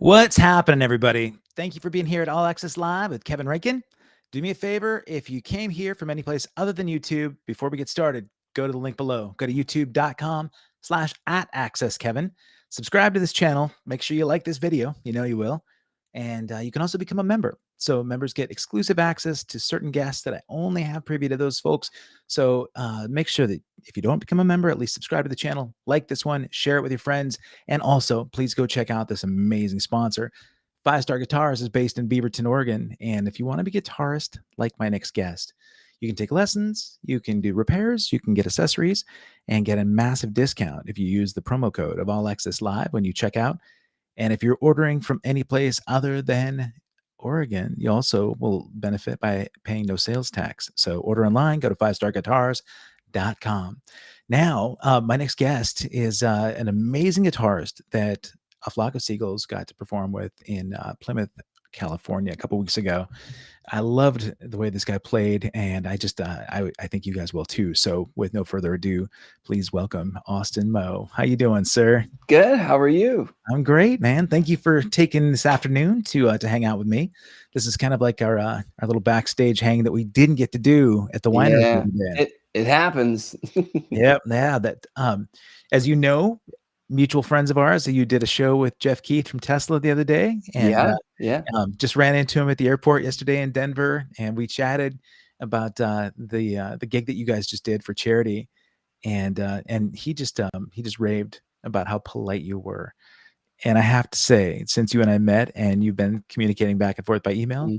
What's happening, everybody? Thank you for being here at All Access Live with Kevin Rankin. Do me a favor, if you came here from any place other than YouTube, before we get started, go to the link below. Go to youtube.com/@accesskevin. Subscribe to this channel. Make sure you like this video. You know you will. And you can also become a member. So members get exclusive access to certain guests that I only have privy to those folks. So make sure that if you don't become a member, at least subscribe to the channel, like this one, share it with your friends. And also, please go check out this amazing sponsor. 5-Star Guitars is based in Beaverton, Oregon. And if you want to be a guitarist like my next guest, you can take lessons, you can do repairs, you can get accessories, and get a massive discount if you use the promo code of All Access Live when you check out. And if you're ordering from any place other than Oregon, you also will benefit by paying no sales tax. So order online, go to 5starguitars.com. Now, my next guest is an amazing guitarist that A Flock of Seagulls got to perform with in Plymouth, California a couple weeks ago. I loved the way this guy played, and I think you guys will too. So with no further ado, please welcome Austin Moe. How you doing, sir? Good. How are you? I'm great, man. Thank you for taking this afternoon to hang out with me. This is kind of like our little backstage hang that we didn't get to do at the winery. Yeah, it happens. Yeah. That as you know, mutual friends of ours. You did a show with Jeff Keith from Tesla the other day, and just ran into him at the airport yesterday in Denver, and we chatted about the gig that you guys just did for charity, and he just raved about how polite you were. And I have to say, since you and I met and you've been communicating back and forth by email,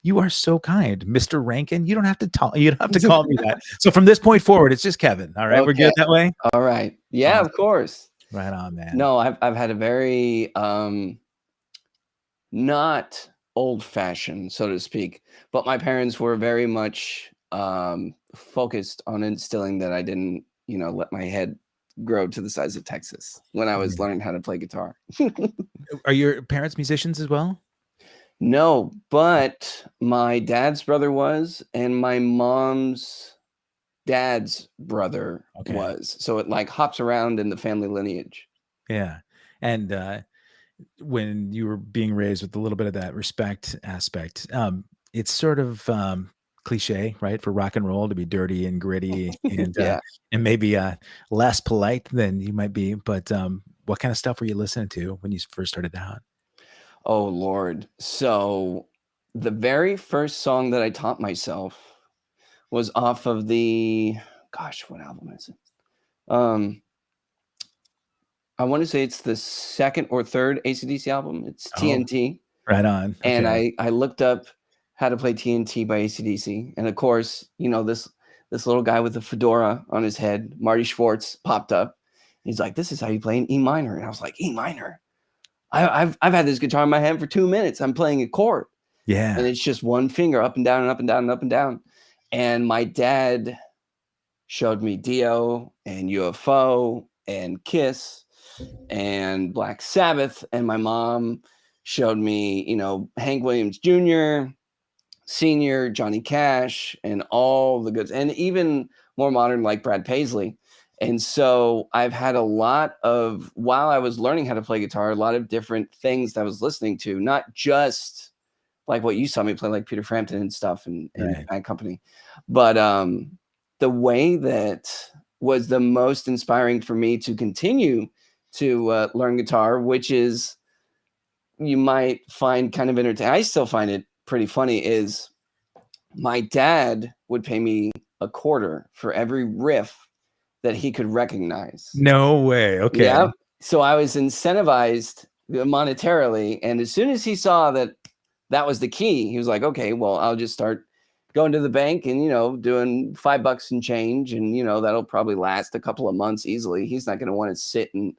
you are so kind, Mr. Rankin. You don't have to talk. You don't have to call me that. So from this point forward, it's just Kevin. All right, okay. We're good that way. All right. Yeah, of course. Right on, man. No, I've had a very not old-fashioned, so to speak, but my parents were very much focused on instilling that I didn't, let my head grow to the size of Texas when I was learning how to play guitar. Are your parents musicians as well? No, but my dad's brother was, and my mom's dad's brother was. So it like hops around in the family lineage. Yeah. And when you were being raised with a little bit of that respect aspect, it's sort of cliche, right, for rock and roll to be dirty and gritty and and maybe less polite than you might be. But what kind of stuff were you listening to when you first started out? Oh, Lord. So the very first song that I taught myself was off of the, gosh, what album is it? I want to say it's the second or third AC/DC album. It's TNT. Right on. Okay. And I looked up how to play TNT by AC/DC. And of course, this little guy with a fedora on his head, Marty Schwartz, popped up. He's like, this is how you play an E minor. And I was like, E minor? I've had this guitar in my hand for 2 minutes. I'm playing a chord. Yeah. And it's just one finger up and down and up and down and up and down. And my dad showed me Dio and UFO and Kiss and Black Sabbath. And my mom showed me, Hank Williams Jr., Senior, Johnny Cash, and all the goods. And even more modern, like Brad Paisley. And so I've had a lot of, while I was learning how to play guitar, a lot of different things that I was listening to, not just like what you saw me play, like Peter Frampton and stuff and Bad Company. But the way that was the most inspiring for me to continue to learn guitar, which is, you might find kind of entertaining, I still find it pretty funny, is my dad would pay me $0.25 for every riff that he could recognize. No way. Okay. Yeah. So I was incentivized monetarily. And as soon as he saw that was the key, he was like, okay, well, I'll just start going to the bank and, doing $5 and change. And, that'll probably last a couple of months easily. He's not going to want to sit and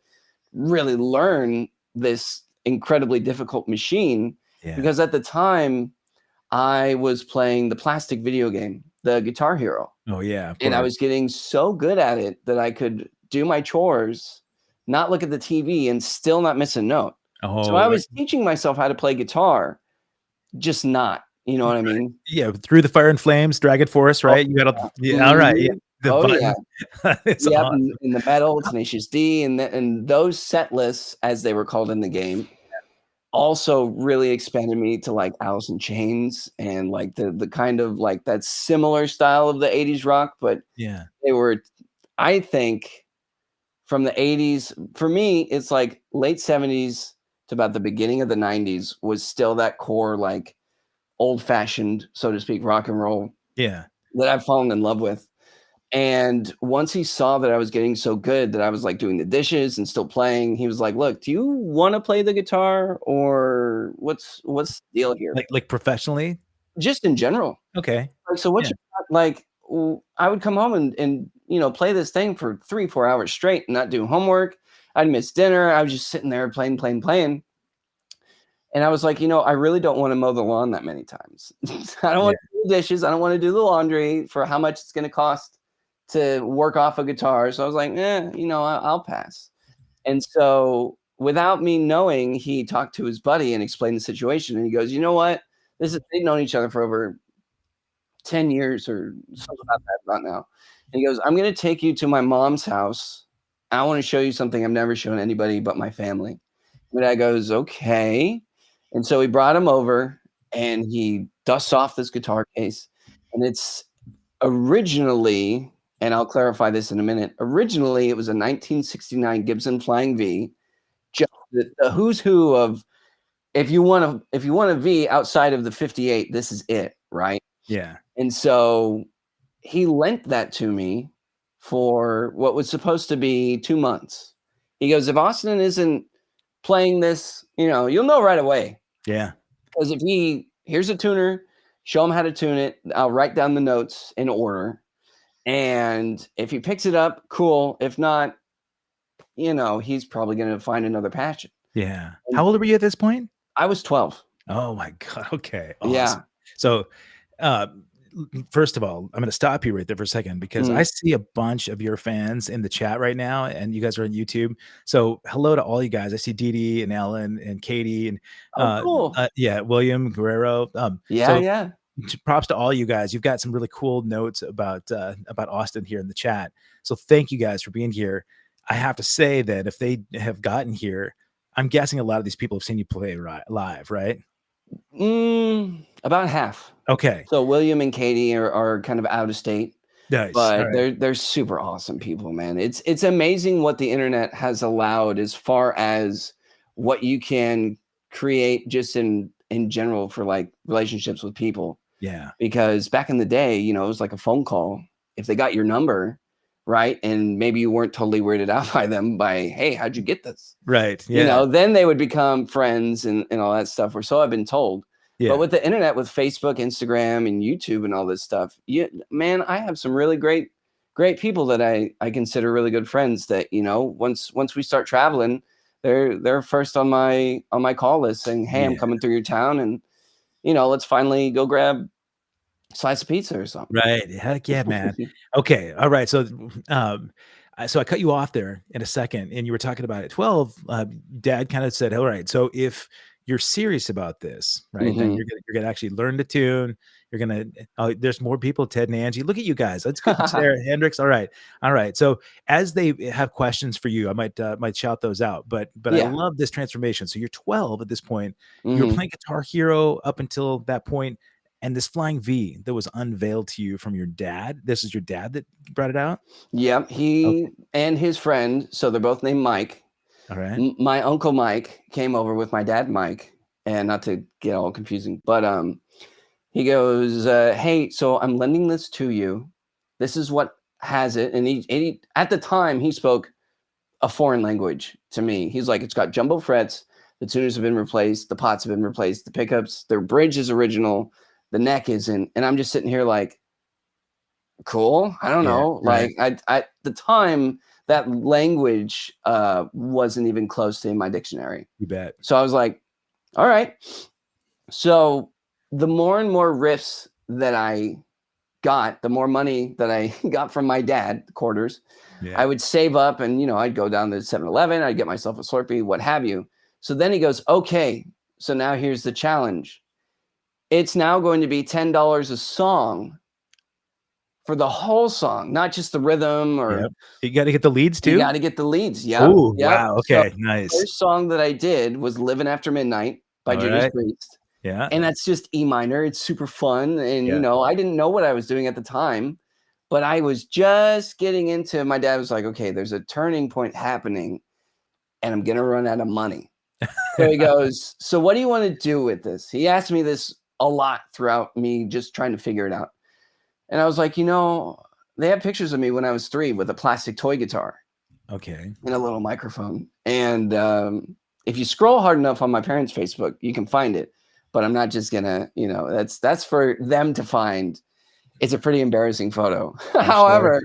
really learn this incredibly difficult machine. Yeah. Because at the time I was playing the plastic video game, the Guitar Hero. Oh, yeah. And I was getting so good at it that I could do my chores, not look at the TV, and still not miss a note. Oh, so I was teaching myself how to play guitar, just not. You know what I mean? Yeah. Through the Fire and Flames, Dragon Force, right? You got to, all right. Yeah. Yeah. Awesome. In the metal, Tenacious D, and those set lists, as they were called in the game, also really expanded me to like Alice in Chains and like the kind of like that similar style of the 80s rock, but Yeah. they were, I think, from the 80s. For me, it's like late 70s to about the beginning of the 90s was still that core, like old fashioned, so to speak, rock and roll Yeah. that I've fallen in love with. And once he saw that I was getting so good that I was like doing the dishes and still playing, he was like, "Look, do you want to play the guitar or what's the deal here?" Like professionally? Just in general. Okay. Like, so what's Yeah. your like? I would come home and play this thing for 3-4 hours straight and not do homework. I'd miss dinner. I was just sitting there playing, playing, playing. And I was like, I really don't want to mow the lawn that many times. I don't Yeah. want to do the dishes. I don't want to do the laundry for how much it's going to cost to work off a guitar. So I was like, I'll pass. And so without me knowing, he talked to his buddy and explained the situation. And he goes, you know what? They've known each other for over 10 years or something about that about now. And he goes, I'm going to take you to my mom's house. I want to show you something I've never shown anybody but my family. And dad goes, okay. And so he brought him over and he dusts off this guitar case. And it's originally, and I'll clarify this in a minute, originally it was a 1969 Gibson Flying V. Just the who's who of if you want a V outside of the 58, this is it, right? Yeah. And so he lent that to me for what was supposed to be 2 months. He goes, if Austin isn't playing this, you'll know right away. Yeah. Because if here's a tuner, show him how to tune it. I'll write down the notes in order. And if he picks it up, cool. If not, he's probably going to find another passion. Yeah. How old were you at this point? I was 12. Oh my God. Okay. Awesome. Yeah. So, first of all, I'm going to stop you right there for a second because I see a bunch of your fans in the chat right now, and you guys are on YouTube. So, hello to all you guys. I see Dee Dee and Ellen and Katie and Cool. William Guerrero. Yeah. Props to all you guys. You've got some really cool notes about Austin here in the chat. So, thank you guys for being here. I have to say that if they have gotten here, I'm guessing a lot of these people have seen you play live, right? About half. Okay. So William and Katie are kind of out of state. Nice. But they're super awesome people, man. It's amazing what the internet has allowed as far as what you can create just in general for like relationships with people. Yeah. Because back in the day, it was like a phone call. If they got your number, right, and maybe you weren't totally weirded out by them by, hey, how'd you get this? Right. Yeah. Then they would become friends and all that stuff. Or so I've been told. Yeah. But with the internet, with Facebook, Instagram, and YouTube and all this stuff, man, I have some really great people that I consider really good friends that, once we start traveling, they're first on my call list saying, hey, I'm coming through your town and, let's finally go grab a slice of pizza or something. Right. Heck yeah, man. Okay. All right. So, so I cut you off there in a second, and you were talking about at 12. Dad kind of said, "All right, so if you're serious about this, right, then you're gonna actually learn to tune. You're gonna. There's more people, Ted and Angie. Look at you guys. Let's go, Sarah Hendricks. All right. So as they have questions for you, I might shout those out. But I love this transformation. So you're 12 at this point. You were playing Guitar Hero up until that point. And this Flying V that was unveiled to you from your dad. This is your dad that brought it out? Yep. He and his friend, so they're both named Mike. All right. My uncle Mike came over with my dad Mike, and not to get all confusing, but he goes, hey, so I'm lending this to you. This is what has it. And he at the time he spoke a foreign language to me. He's like, it's got jumbo frets, the tuners have been replaced, the pots have been replaced, the pickups, their bridge is original. The neck isn't, and I'm just sitting here like, cool. I don't know. Right. Like I at the time that language wasn't even close to in my dictionary. You bet. So I was like, all right. So the more and more riffs that I got, the more money that I got from my dad, quarters, I would save up and I'd go down to 7-Eleven, I'd get myself a Slurpee, what have you. So then he goes, okay, so now here's the challenge. It's now going to be $10 a song for the whole song, not just the rhythm or you got to get the leads too. You got to get the leads. Yeah. Oh, wow. Okay. So nice. the first song that I did was Living After Midnight. by All Judas right. Priest. Yeah. And that's just E minor. It's super fun. And, Yeah. I didn't know what I was doing at the time, but I was just getting into, my dad was like, okay, there's a turning point happening and I'm going to run out of money. So he goes, so what do you want to do with this? He asked me this a lot throughout me just trying to figure it out. And I was like, they have pictures of me when I was 3 with a plastic toy guitar Okay. and a little microphone. And if you scroll hard enough on my parents' Facebook, you can find it. But I'm not just gonna, that's for them to find. It's a pretty embarrassing photo. I'm sure. However,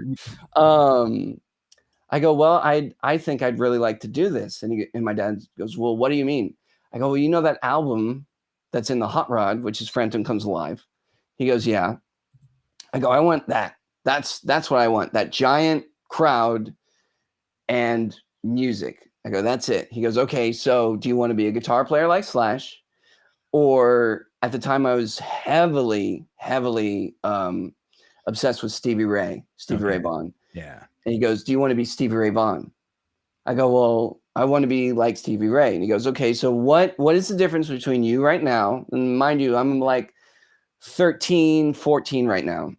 I go, well, I think I'd really like to do this. And my dad goes, well, what do you mean? I go, well, that album that's in the hot rod, which is Frampton Comes Alive. He goes, yeah. I go, I want that. That's what I want. That giant crowd and music. I go, that's it. He goes, okay, so do you want to be a guitar player like Slash? Or at the time I was heavily obsessed with Stevie Ray Vaughan. Yeah. And he goes, do you want to be Stevie Ray Vaughan? I go, well, I want to be like Stevie Ray. And he goes, okay, so what is the difference between you right now? And mind you, I'm like 13, 14 right now.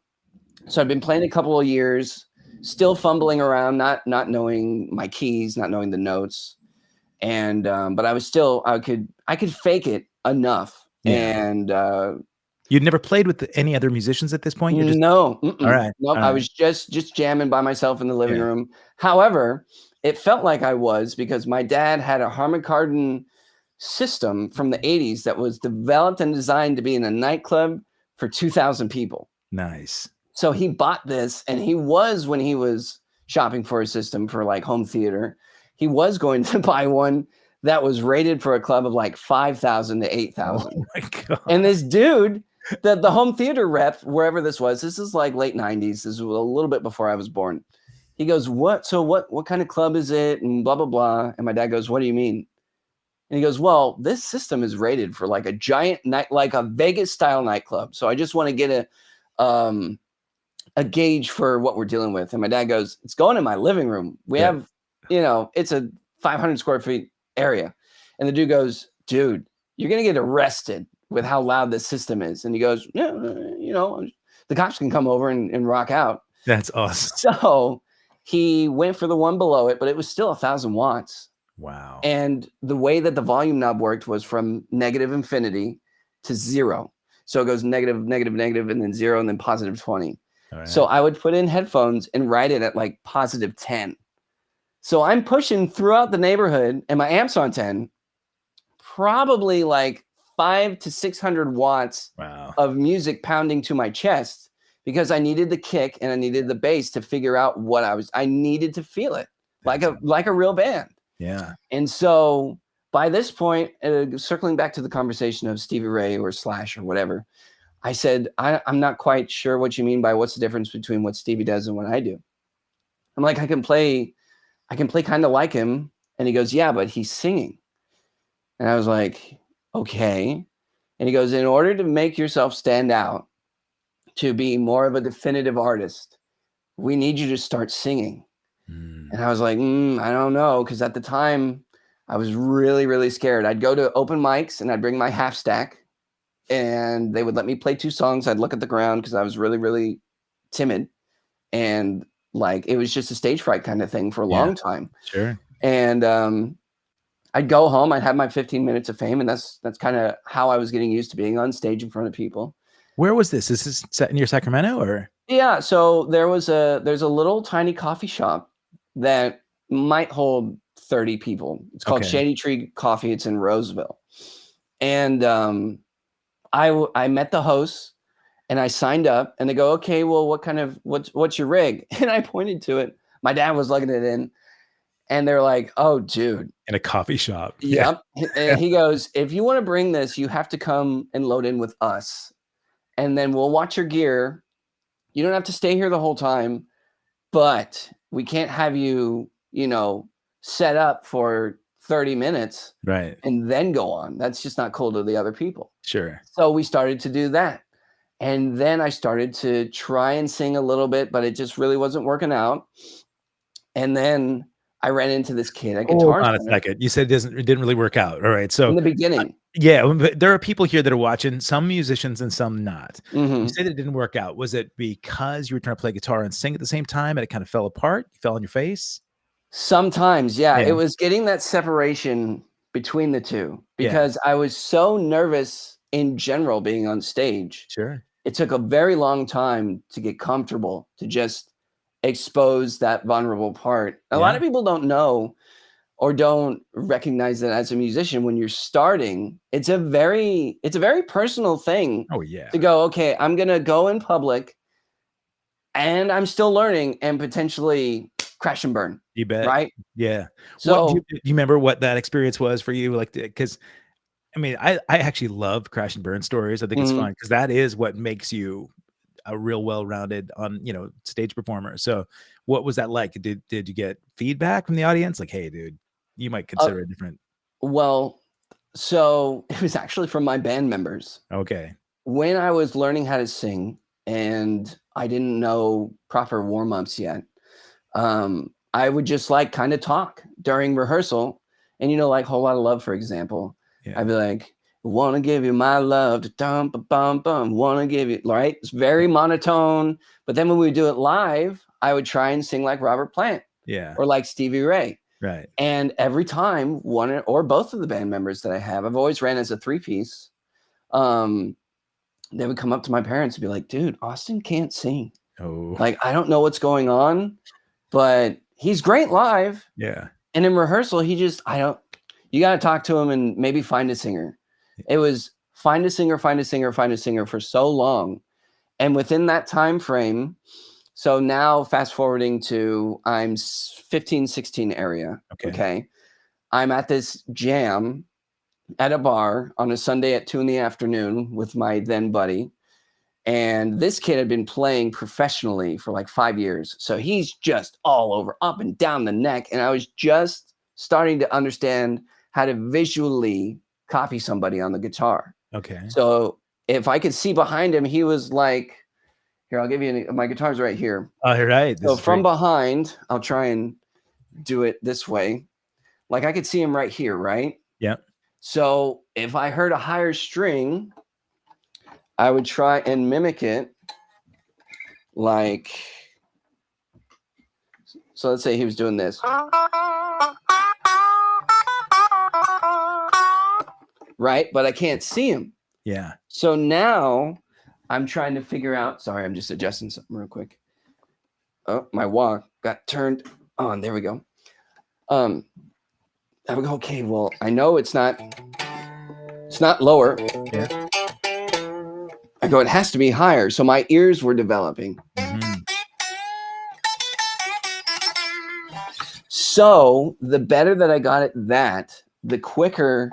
So I've been playing a couple of years, still fumbling around, not knowing my keys, not knowing the notes. And but I was still, I could fake it enough. Yeah. And You'd never played with any other musicians at this point? You're just no. all right. No, All I right. was just jamming by myself in the living Yeah. room. However, it felt like I was, because my dad had a Harman Kardon system from the 80s that was developed and designed to be in a nightclub for 2,000 people. Nice. So he bought this, and when he was shopping for a system for like home theater, he was going to buy one that was rated for a club of like 5,000 to 8,000. Oh my God. And this dude, the home theater rep, wherever this is like late 90s. This is a little bit before I was born. He goes, what kind of club is it? And blah, blah, blah. And my dad goes, what do you mean? And he goes, well, this system is rated for like a giant night, like a Vegas style nightclub. So I just want to get a gauge for what we're dealing with. And my dad goes, it's going in my living room. We have, it's a 500 square feet area. And the dude goes, dude, you're going to get arrested with how loud this system is. And he goes, yeah, the cops can come over and rock out. That's awesome. So he went for the one below it, but it was still 1,000 watts. Wow. And the way that the volume knob worked was from negative infinity to 0. So it goes negative, negative, negative, and then 0, and then positive 20. Right. So I would put in headphones and write it at like positive 10. So I'm pushing throughout the neighborhood, and my amp's on 10, probably like 500 to 600 watts of music pounding to my chest, because I needed the kick and I needed the bass to figure out what I needed to feel it like a real band. Yeah. And so by this point, circling back to the conversation of Stevie Ray or Slash or whatever, I said, I'm not quite sure what you mean by what's the difference between what Stevie does and what I do. I'm like, I can play kind of like him. And he goes, yeah, but he's singing. And I was like, okay. And he goes, in order to make yourself stand out, to be more of a definitive artist, we need you to start singing. And I was like, I don't know. Because at the time, I was really, really scared. I'd go to open mics and I'd bring my half stack, and they would let me play 2 songs. I'd look at the ground because I was really, really timid. And like, it was just a stage fright kind of thing for a long time. Sure. And I'd go home, I'd have my 15 minutes of fame. And that's kind of how I was getting used to being on stage in front of people. Where was this? Is this set near Sacramento or? Yeah. So there's a little tiny coffee shop that might hold 30 people. It's called Shady Tree Coffee. It's in Roseville. And I met the hosts and I signed up, and they go, okay, well, what's your rig? And I pointed to it. My dad was lugging it in, and they're like, oh, dude. In a coffee shop. Yep. Yeah. And he goes, if you want to bring this, you have to come and load in with us. And then we'll watch your gear. You don't have to stay here the whole time, but we can't have you, set up for 30 minutes. Right. And then go on. That's just not cool to the other people. Sure. So we started to do that. And then I started to try and sing a little bit, but it just really wasn't working out. And then I ran into this kid at Guitar Hold on a second. You said it didn't really work out. All right. So in the beginning, Yeah, but there are people here that are watching, some musicians and some not. You Hmm. said it didn't work out. Was it because you were trying to play guitar and sing at the same time and it kind of fell apart? You fell on your face? Sometimes, yeah, it Yeah, was getting that separation between the two yeah, because I was so nervous in general being on stage. sure. It took a very long time to get comfortable to just expose that vulnerable part. A lot Yeah. of people don't know or don't recognize that as a musician when you're starting, it's a very personal thing Oh, to yeah. go, okay, I'm gonna go in public and I'm still learning and potentially crash and burn, You bet. right? Yeah. What So do you remember what that experience was for you? Like, because I mean, I actually love crash and burn stories. I think it's mhm. fun because that is what makes you a real well-rounded stage performer. So what was that like? Did you get feedback from the audience? Like, hey, dude, you might uh, consider it different. well, so it was actually from my band members. Okay. When I was learning how to sing and I didn't know proper warm-ups yet, I would just like kind of talk during rehearsal. And like Whole Lot of Love, for example, Yeah. I'd be like, wanna give you my love, dum bum bum, wanna give you right. It's very monotone. But then when we do it live, I would try and sing like Robert Plant Yeah. or like Stevie Ray. Right. And every time one or both of the band members that I have, I've always ran as a three-piece. Um, they would come up to my parents and be like, dude, Austin can't sing. Oh, Like, I don't know what's going on, but he's great live. yeah. And in rehearsal, I don't, you got to talk to him and maybe find a singer. It was find a singer, find a singer, find a singer for so long. And within that time frame, so now fast forwarding to I'm 15, 16 area. Okay. Okay. I'm at this jam at a bar on a Sunday at 2 in the afternoon with my then buddy. And this kid had been playing professionally for like 5 years. So he's just all over, up and down the neck. And I was just starting to understand how to visually copy somebody on the guitar. Okay. So if I could see behind him, he was like, here, I'll give you my guitar's right here. All right. This So is from great. behind, I'll try and do it this way. Like I could see him right here, right? Yeah. So if I heard a higher string, I would try and mimic it like, so let's say he was doing this. Right? But I can't see him. Yeah. So now I'm trying to figure out, sorry, I'm just adjusting something real quick. Oh, my walk got turned on. There we go. I would go, okay, well, I know it's not lower. Yeah. I go, it has to be higher. So my ears were developing. Mhm. So the better that I got at that, the quicker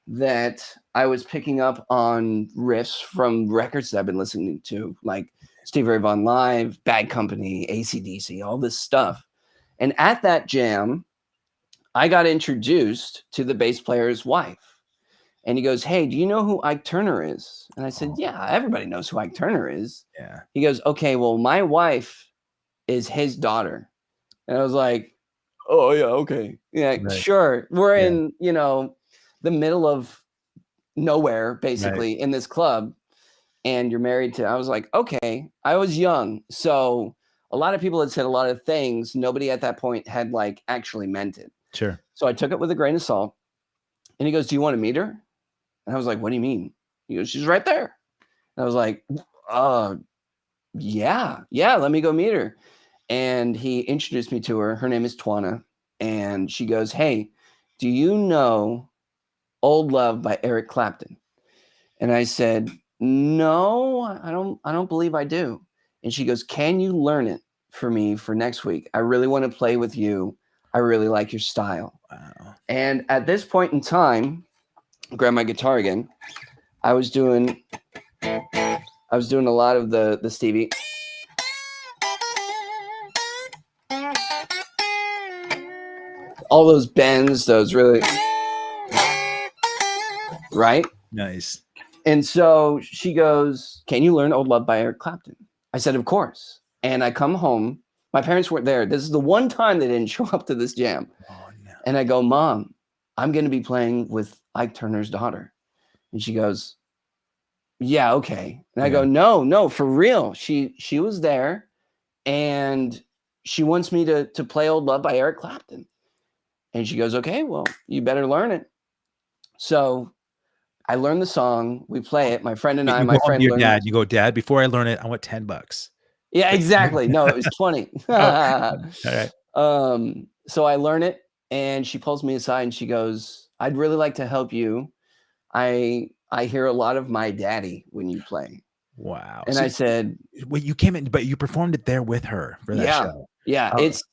that I was picking up on riffs from records that I've been listening to, like Stevie Ray Vaughan Live, Bad Company, AC/DC, all this stuff. And at that jam, I got introduced to the bass player's wife. And he goes, hey, do you know who Ike Turner is? And I said, yeah, everybody knows who Ike Turner is. Yeah. He goes, okay, well, my wife is his daughter. And I was like, oh, yeah, okay. Yeah, Right. sure. We're Yeah. in, the middle of nowhere, Right. basically, in this club. And you're married to, I was like, okay. I was young. So a lot of people had said a lot of things. Nobody at that point had like actually meant it. Sure. So I took it with a grain of salt. And he goes, do you want to meet her? And I was like, what do you mean? He goes, she's right there. And I was like, yeah, let me go meet her. And he introduced me to her. Her name is Twana. And she goes, hey, do you know Old Love by Eric Clapton? And I said, no, I don't believe I do. And she goes, can you learn it for me for next week? I really want to play with you. I really like your style. Wow. And at this point in time, grab my guitar again. I was doing a lot of the Stevie. All those bends, those really, right? Nice. And so she goes, can you learn Old Love by Eric Clapton? I said, of course. And I come home. My parents weren't there. This is the one time they didn't show up to this jam. Oh no. And I go, Mom, I'm going to be playing with Ike Turner's daughter. And she goes, yeah, okay. And I Yeah. go, no, for real. She was there, and she wants me to play Old Love by Eric Clapton. And she goes, okay, well, you better learn it. So I learned the song. We play it. My friend and I, You go my home to friend your learned. dad. You go, Dad, before I learn it, I want $10. Yeah, exactly. No, it was 20. Oh, all right. So I learn it, and she pulls me aside and she goes, I'd really like to help you. I hear a lot of my daddy when you play. Wow. And So I said, well, you came in, but you performed it there with her for that yeah, show. yeah. Oh, It's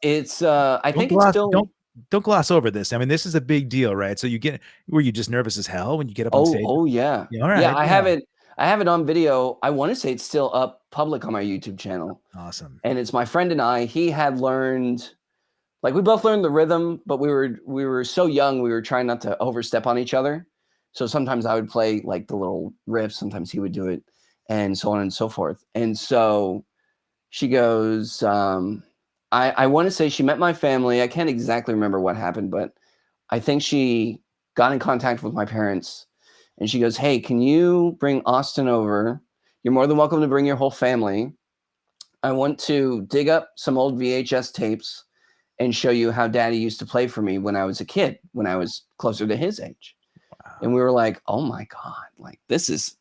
I think it's still. don't gloss over this. I mean, this is a big deal, right? So were you just nervous as hell when you get up on stage? Oh yeah. Yeah, all Yeah, right. I Yeah. have it. I have it on video. I want to say it's still up public on my YouTube channel. Awesome. And it's my friend and I. He had learned, like, we both learned the rhythm, but we were so young, we were trying not to overstep on each other. So sometimes I would play like the little riffs, sometimes he would do it, and so on and so forth. And so she goes, I want to say she met my family. I can't exactly remember what happened, but I think she got in contact with my parents, and she goes, hey, can you bring Austin over? You're more than welcome to bring your whole family. I want to dig up some old VHS tapes and show you how daddy used to play for me when I was a kid, when I was closer to his age. Wow. And we were like, oh my God, like this is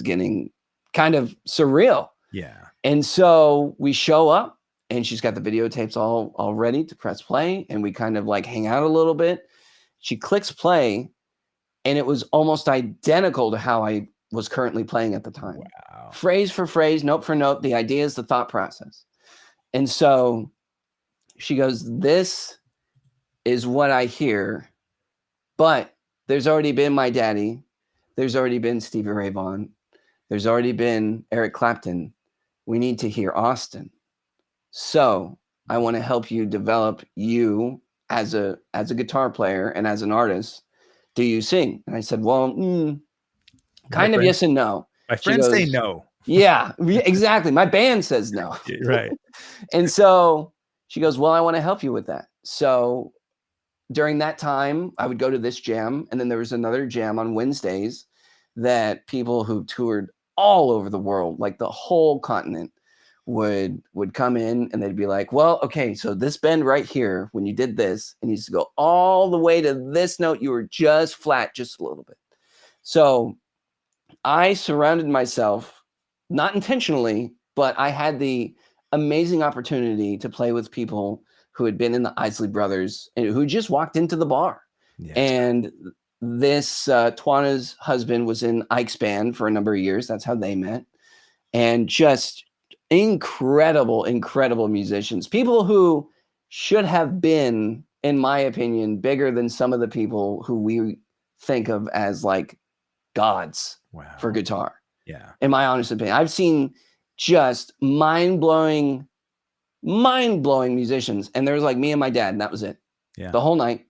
getting kind of surreal. Yeah. And so we show up, and she's got the videotapes all ready to press play. And we kind of like hang out a little bit. She clicks play, and it was almost identical to how I was currently playing at the time. Wow. Phrase for phrase, note for note, the idea is the thought process. And so she goes, this is what I hear, but there's already been my daddy. There's already been Stevie Ray Vaughan. There's already been Eric Clapton. We need to hear Austin. So I want to help you develop you as a guitar player and as an artist. Do you sing? And I said, well, kind of yes and no. My friends say no. Yeah, exactly. My band says no. Right. And so she goes, well, I want to help you with that. So during that time, I would go to this jam, and then there was another jam on Wednesdays that people who toured all over the world, like the whole continent, would come in, and they'd be like, well, okay, so this bend right here, when you did this, it needs to go all the way to this note. You were just flat, just a little bit. So I surrounded myself, not intentionally, but I had the amazing opportunity to play with people who had been in the Isley Brothers and who just walked into the bar. Yeah, and this Twana's husband was in Ike's band for a number of years. That's how they met. And just incredible musicians, people who should have been, in my opinion, bigger than some of the people who we think of as like gods for guitar. Yeah. In my honest opinion, I've seen just mind-blowing musicians, and there was like me and my dad, and that was it. Yeah. The whole night.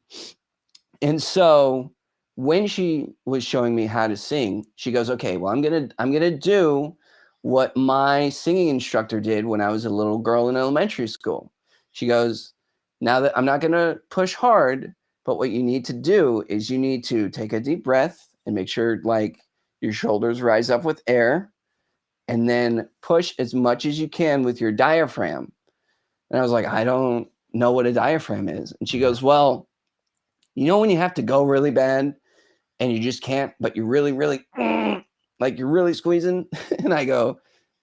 And so when she was showing me how to sing, she goes, okay, well, I'm gonna do what my singing instructor did when I was a little girl in elementary school. She goes, now that I'm not gonna push hard, but what you need to do is you need to take a deep breath and make sure like your shoulders rise up with air, and then push as much as you can with your diaphragm. And I was like, I don't know what a diaphragm is. And she goes, well, you know when you have to go really bad and you just can't, but you're really, like you're really squeezing? And I go,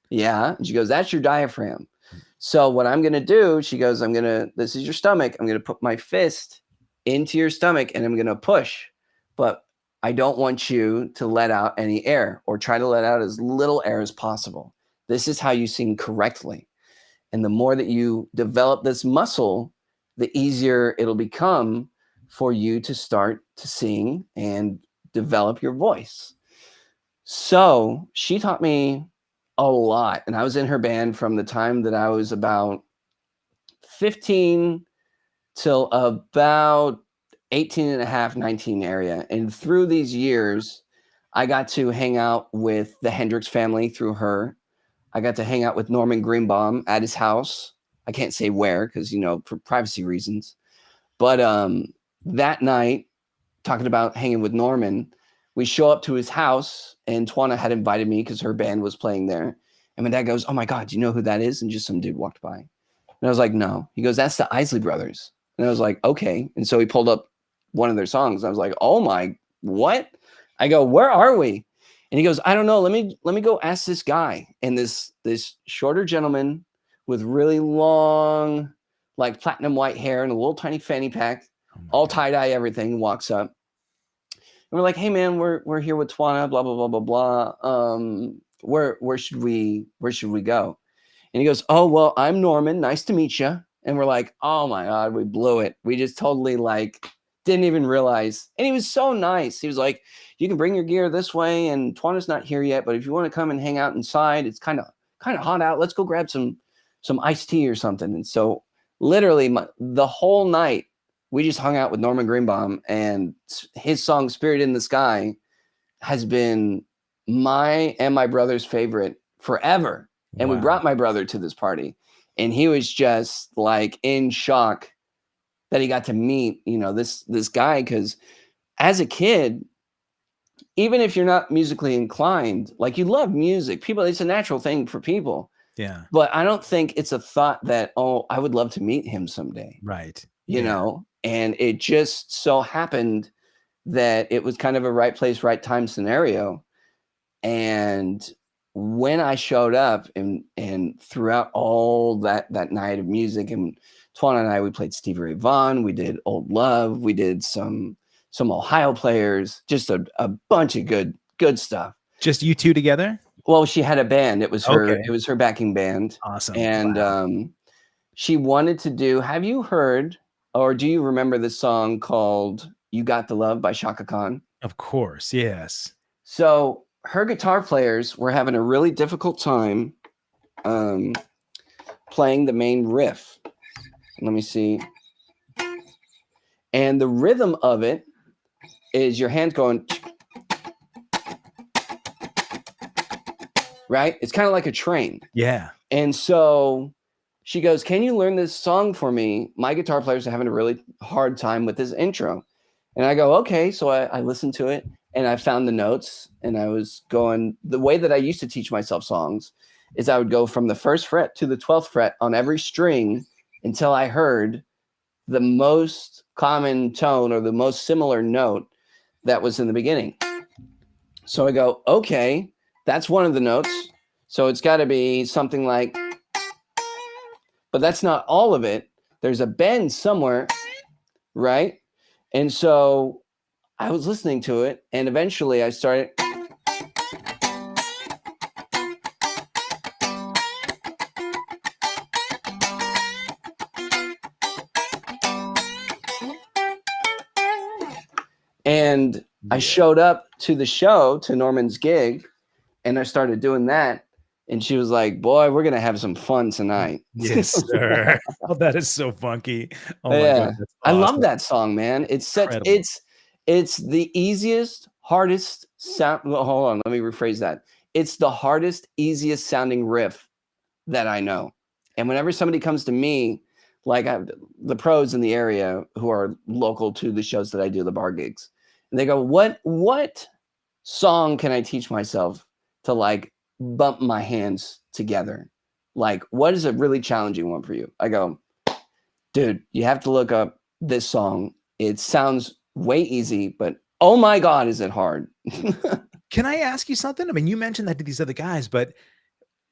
yeah. And she goes, that's your diaphragm. So what I'm going to do, she goes, this is your stomach. I'm going to put my fist into your stomach and I'm going to push. But I don't want you to let out any air, or try to let out as little air as possible. This is how you sing correctly. And the more that you develop this muscle, the easier it'll become for you to start to sing and develop your voice. So she taught me a lot. And I was in her band from the time that I was about 15 till about 18 and a half, 19 area. And through these years, I got to hang out with the Hendrix family through her. I got to hang out with Norman Greenbaum at his house. I can't say where because, for privacy reasons. But that night, talking about hanging with Norman, we show up to his house, and Twana had invited me because her band was playing there. And my dad goes, "Oh my God, do you know who that is?" And just some dude walked by. And I was like, "No." He goes, "That's the Isley Brothers." And I was like, "Okay." And so he pulled up one of their songs. I was like, "Oh my, what?" I go, "Where are we?" And he goes, "I don't know. Let me go ask this guy." And this shorter gentleman with really long, like platinum white hair and a little tiny fanny pack, all tie-dye, everything, walks up. And we're like, "Hey man, we're here with Twana, blah, blah, blah, blah, blah. Where should we go?" And he goes, "Oh, well, I'm Norman. Nice to meet you." And we're like, "Oh my God, we blew it." We just totally like didn't even realize. And he was so nice. He was like, "You can bring your gear this way, and Twana's not here yet, but if you want to come and hang out inside, it's kind of hot out. Let's go grab some iced tea or something." And so literally the whole night we just hung out with Norman Greenbaum, and his song "Spirit in the Sky" has been my and my brother's favorite forever. And we brought my brother to this party, and he was just like in shock that he got to meet, this guy. Because as a kid, even if you're not musically inclined, like you love music, it's a natural thing for people. Yeah. But I don't think it's a thought that, oh, I would love to meet him someday. Right. And it just so happened that it was kind of a right place, right time scenario. And when I showed up and throughout all that night of music, and Twana and I, we played Stevie Ray Vaughan, we did Old Love, we did some Ohio players, just a bunch of good stuff. Just you two together? Well, she had a band. It was her backing band. Awesome. And she wanted to do, have you heard, or do you remember this song called "You Got the Love" by Shaka Khan? Of course, yes. So her guitar players were having a really difficult time playing the main riff. Let me see. And the rhythm of it is your hands going, right? It's kind of like a train. Yeah. And so she goes, "Can you learn this song for me? My guitar players are having a really hard time with this intro." And I go, "Okay." So I listened to it, and I found the notes, and I was going, the way that I used to teach myself songs is I would go from the 1st fret to the 12th fret on every string until I heard the most common tone or the most similar note that was in the beginning. So I go, okay, that's one of the notes. So it's got to be something like, but that's not all of it. There's a bend somewhere, right? And so I was listening to it, and eventually I started. And I showed up to the show, to Norman's gig, and I started doing that. And she was like, "Boy, we're going to have some fun tonight." Yes, sir. Oh, that is so funky. Oh my Yeah. God. That's I love awesome. that song, man. It's the easiest, hardest sound. Well, hold on. Let me rephrase that. It's the hardest, easiest sounding riff that I know. And whenever somebody comes to me, like the pros in the area who are local to the shows that I do, the bar gigs, and they go, what song can I teach myself to like bump my hands together? Like, what is a really challenging one for you? I go, "Dude, you have to look up this song. It sounds way easy, but oh my God, is it hard?" Can I ask you something? I mean, you mentioned that to these other guys, but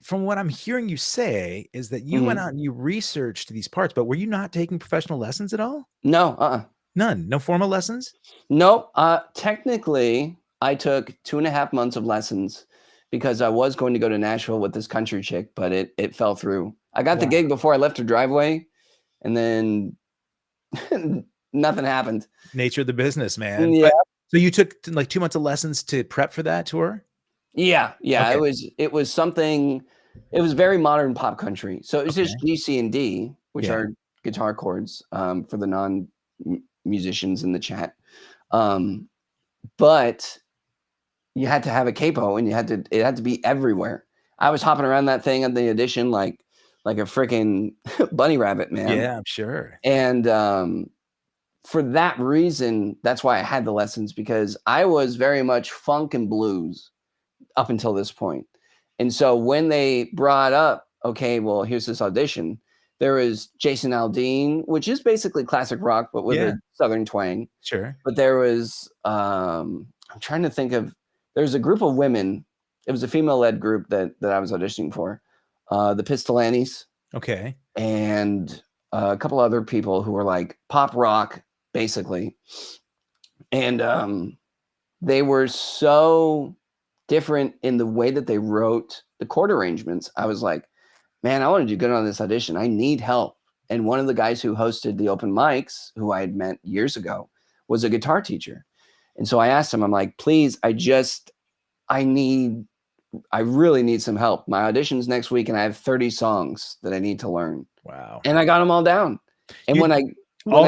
from what I'm hearing you say is that you went out and you researched these parts, but were you not taking professional lessons at all? No, None. No formal lessons? no. Technically, I took 2.5 months of lessons because I was going to go to Nashville with this country chick, but it fell through. I got the gig before I left her driveway, and then nothing happened. Nature of the business, man. Yeah. So you took like 2 months of lessons to prep for that tour? Yeah. Okay. It was something. It was very modern pop country. So it was just G, C, and D, which are guitar chords for the non-musicians in the chat. But you had to have a capo, and it had to be everywhere. I was hopping around that thing at the audition like a freaking bunny rabbit, man. Yeah, I'm sure. And for that reason, that's why I had the lessons, because I was very much funk and blues up until this point. And so when they brought up, okay, well, here's this audition, there was Jason Aldean, which is basically classic rock, but with a Southern twang. Sure. But there was, I'm trying to think of, there's a group of women. It was a female-led group that I was auditioning for, the Pistolantes. Okay. And a couple other people who were like pop rock, basically. And they were so different in the way that they wrote the chord arrangements. I was like, man, I want to do good on this audition. I need help. And one of the guys who hosted the open mics, who I had met years ago, was a guitar teacher. And so I asked him, I'm like, please, I really need some help. My audition's next week and I have 30 songs that I need to learn. Wow. And I got them all down. And when I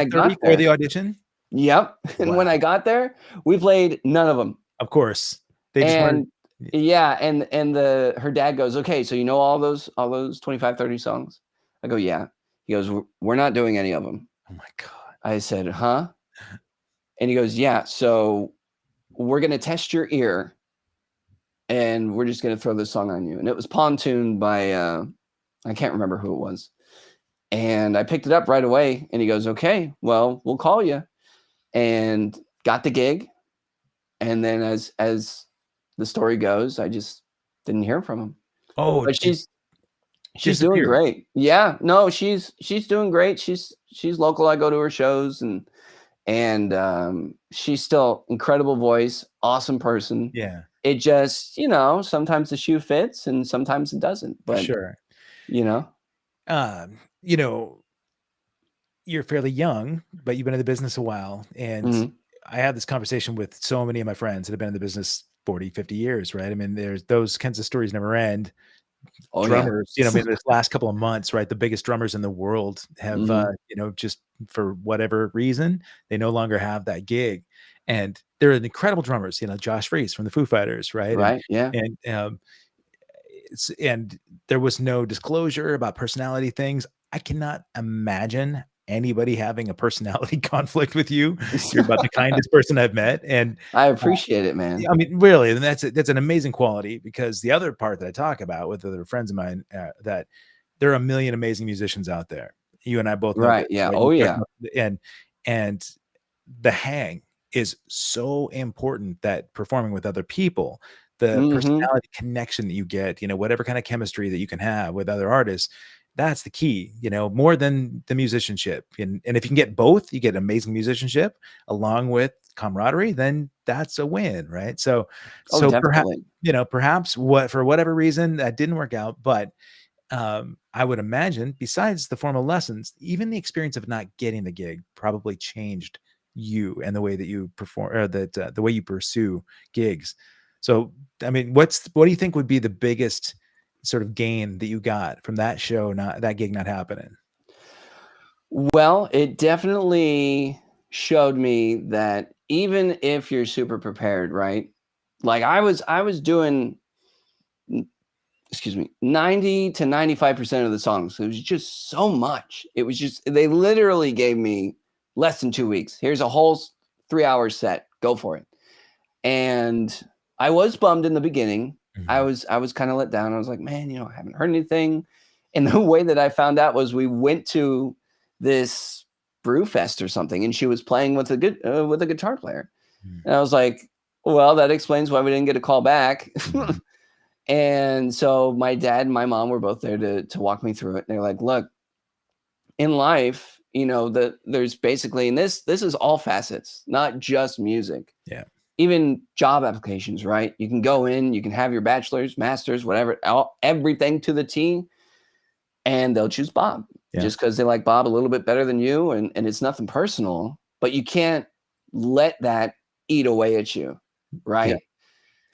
got there, for the audition? Yep. And when I got there, we played none of them. Of course. They just weren't. Yeah, and her dad goes, okay, so you know all those 25, 30 songs? I go, yeah. He goes, we're not doing any of them. Oh my God. I said, huh? And he goes, yeah, so we're going to test your ear and we're just going to throw this song on you. And it was Pontoon by, I can't remember who it was. And I picked it up right away and he goes, okay, well, we'll call you. And got the gig. And then as the story goes, I just didn't hear from him. Oh, but she's doing great. Yeah, no, she's doing great. She's local. I go to her shows and she's still incredible voice, awesome person. Yeah. It just, sometimes the shoe fits and sometimes it doesn't. But sure. You're fairly young, but you've been in the business a while. And I have this conversation with so many of my friends that have been in the business 40, 50 years, right? I mean, there's those kinds of stories never end. Oh, drummers, I mean, this last couple of months, right? The biggest drummers in the world have, just for whatever reason, they no longer have that gig. And they're incredible drummers, Josh Freese from the Foo Fighters, right? Right. Yeah. And there was no disclosure about personality things. I cannot imagine anybody having a personality conflict with you. You're about the kindest person I've met. And I appreciate it, man. I mean, really, and that's an amazing quality, because the other part that I talk about with other friends of mine, that there are a million amazing musicians out there. You and I both know right. this, yeah. right? Oh yeah. And the hang is so important, that performing with other people, the personality connection that you get, whatever kind of chemistry that you can have with other artists, that's the key, more than the musicianship. And if you can get both, you get amazing musicianship along with camaraderie, then that's a win, right? So perhaps for whatever reason that didn't work out, but I would imagine, besides the formal lessons, even the experience of not getting the gig probably changed you and the way that you perform, or the way you pursue gigs. So, I mean, what do you think would be the biggest sort of gain that you got from that show, that gig not happening? Well, it definitely showed me that even if you're super prepared, right? Like I was doing, 90 to 95% of the songs. It was just so much. It was just, they literally gave me less than 2 weeks. Here's a whole 3-hour set. Go for it. And I was bummed in the beginning. I was kind of let down. I was like, man, I haven't heard anything. And the way that I found out was we went to this brew fest or something, and she was playing with a guitar player. And I was like, well, that explains why we didn't get a call back. And so my dad and my mom were both there to walk me through it. And they're like, look, in life, there's basically, and this is all facets, not just music. Yeah. Even job applications, right? You can go in, you can have your bachelor's, master's, whatever, everything to the T, and they'll choose Bob just because they like Bob a little bit better than you. And it's nothing personal, but you can't let that eat away at you, right? Yeah.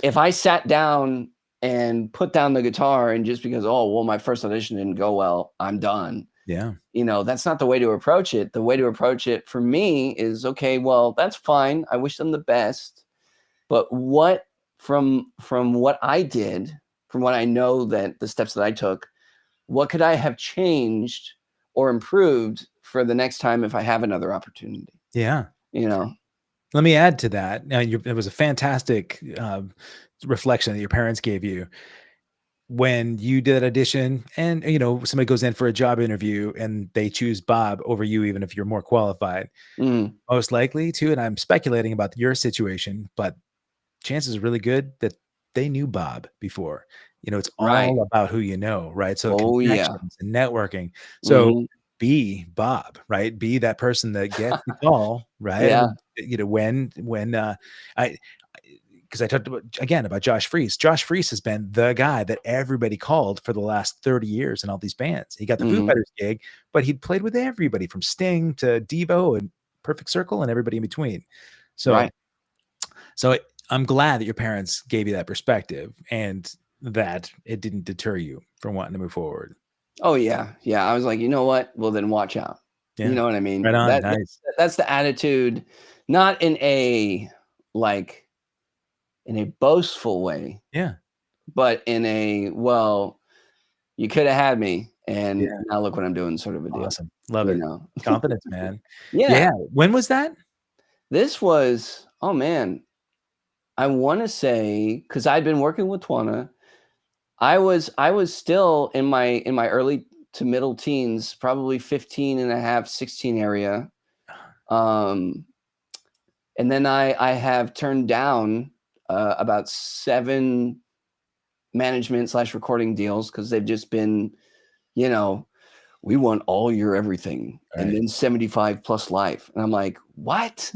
If I sat down and put down the guitar and just because, my first audition didn't go well, I'm done. Yeah. That's not the way to approach it. The way to approach it for me is, okay, well, that's fine. I wish them the best. But what from what I did, from what I know that the steps that I took, what could I have changed or improved for the next time if I have another opportunity? Yeah. you know? Let me add to that. Now, it was a fantastic reflection that your parents gave you when you did that audition, and somebody goes in for a job interview and they choose Bob over you, even if you're more qualified. Mm, Most likely, too, and I'm speculating about your situation, but chances are really good that they knew Bob before. It's right. all about who you know, right? So Oh, yeah. connections and networking. So Mhm. be Bob, right? Be that person that gets the call, right? I Yeah. mean, when I because I talked about Josh Freese. Josh Freese has been the guy that everybody called for the last 30 years in all these bands. He got the Foo Mhm. Fighters gig, but he'd played with everybody from Sting to Devo and Perfect Circle and everybody in between. So Right. I'm glad that your parents gave you that perspective and that it didn't deter you from wanting to move forward. Oh, yeah. Yeah, I was like, "You know what? Well, then watch out." You Yeah. know what I mean? Right on. Nice. That's the attitude, not in a, like, in a boastful way, Yeah. but in a, "Well, you coulda had me, and Yeah. now look what I'm doing," sort of a deal, Awesome. Love you it. know? Confidence, man. Yeah. Yeah. When was that? This was, oh, man, I wanna say, because 'cause I'd been working with Twana, I was still in my early to middle teens, probably 15 and a half, 16 area. Um, and then I have turned down, about 7 management/recording deals because 'cause they've just been, you know, "We want all your everything, and Right. then 75 plus life." And I'm like, "What?"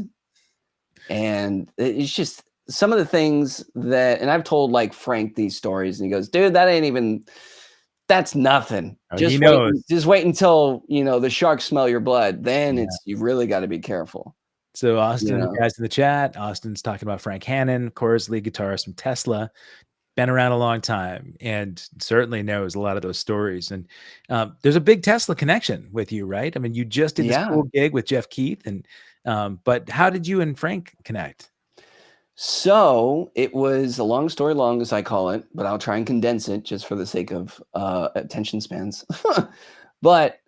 And it's just some of the things that, and I've told, like, Frank these stories, and he goes, "Dude, that ain't even that's nothing. Oh, he knows. Just wait until, the sharks smell your blood. Then Yeah. it's you really gotta be careful." So You Austin, know? guys in the chat, Austin's talking about Frank Hannon, of course, lead guitarist from Tesla, been around a long time and certainly knows a lot of those stories. And there's a big Tesla connection with you, right? I mean, you just did this Yeah. cool gig with Jeff Keith, and but how did you and Frank connect? So, it was a long story long, as I call it, but I'll try and condense it just for the sake of, attention spans. But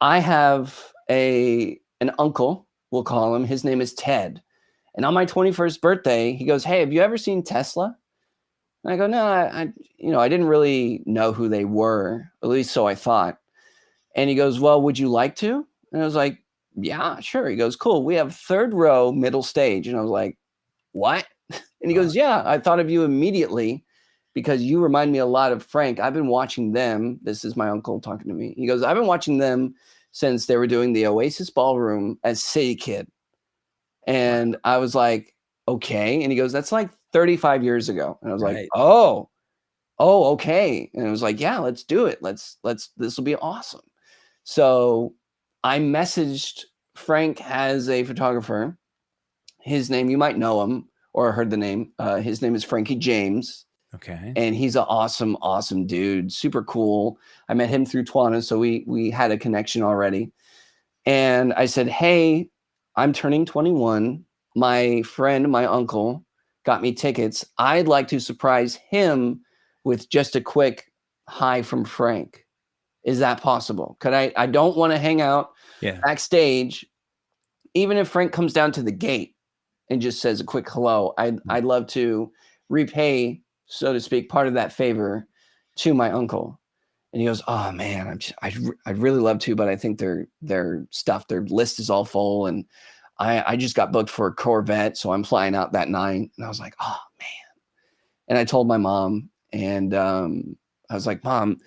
I have an uncle, we'll call him, his name is Ted, and on my 21st birthday, he goes, "Hey, have you ever seen Tesla?" And I go, "No, I didn't really know who they were, at least so I thought." And he goes, "Well, would you like to?" And I was like, "Yeah, sure." He goes, "Cool. We have third row, middle stage." And I was like, "What?" And he Uh, goes, "Yeah, I thought of you immediately because you remind me a lot of Frank. I've been watching them." This is my uncle talking to me. He goes, "I've been watching them since they were doing the Oasis Ballroom as City Kid." wow, And I was like, "Okay." And he goes, "That's like 35 years ago." And I was like, right. "Oh, oh, okay." And it was like, "Yeah, let's do it. This will be awesome." So I messaged Frank as a photographer. His name, you might know him or heard the name. His name is Frankie James, Okay. and he's an awesome, awesome dude. Super cool. I met him through Twana, so we had a connection already. And I said, "Hey, I'm turning 21. My friend, my uncle, got me tickets. I'd like to surprise him with just a quick hi from Frank. Is that possible? Could I don't want to hang out Yeah. backstage, even if Frank comes down to the gate and just says a quick hello. I'd love to repay, so to speak, part of that favor to my uncle." And he goes, "Oh man, I'd really love to, but I think their list is all full, and I just got booked for a Corvette, so I'm flying out that night." And I was like, "Oh man." And I told my mom, and I was like, "Mom,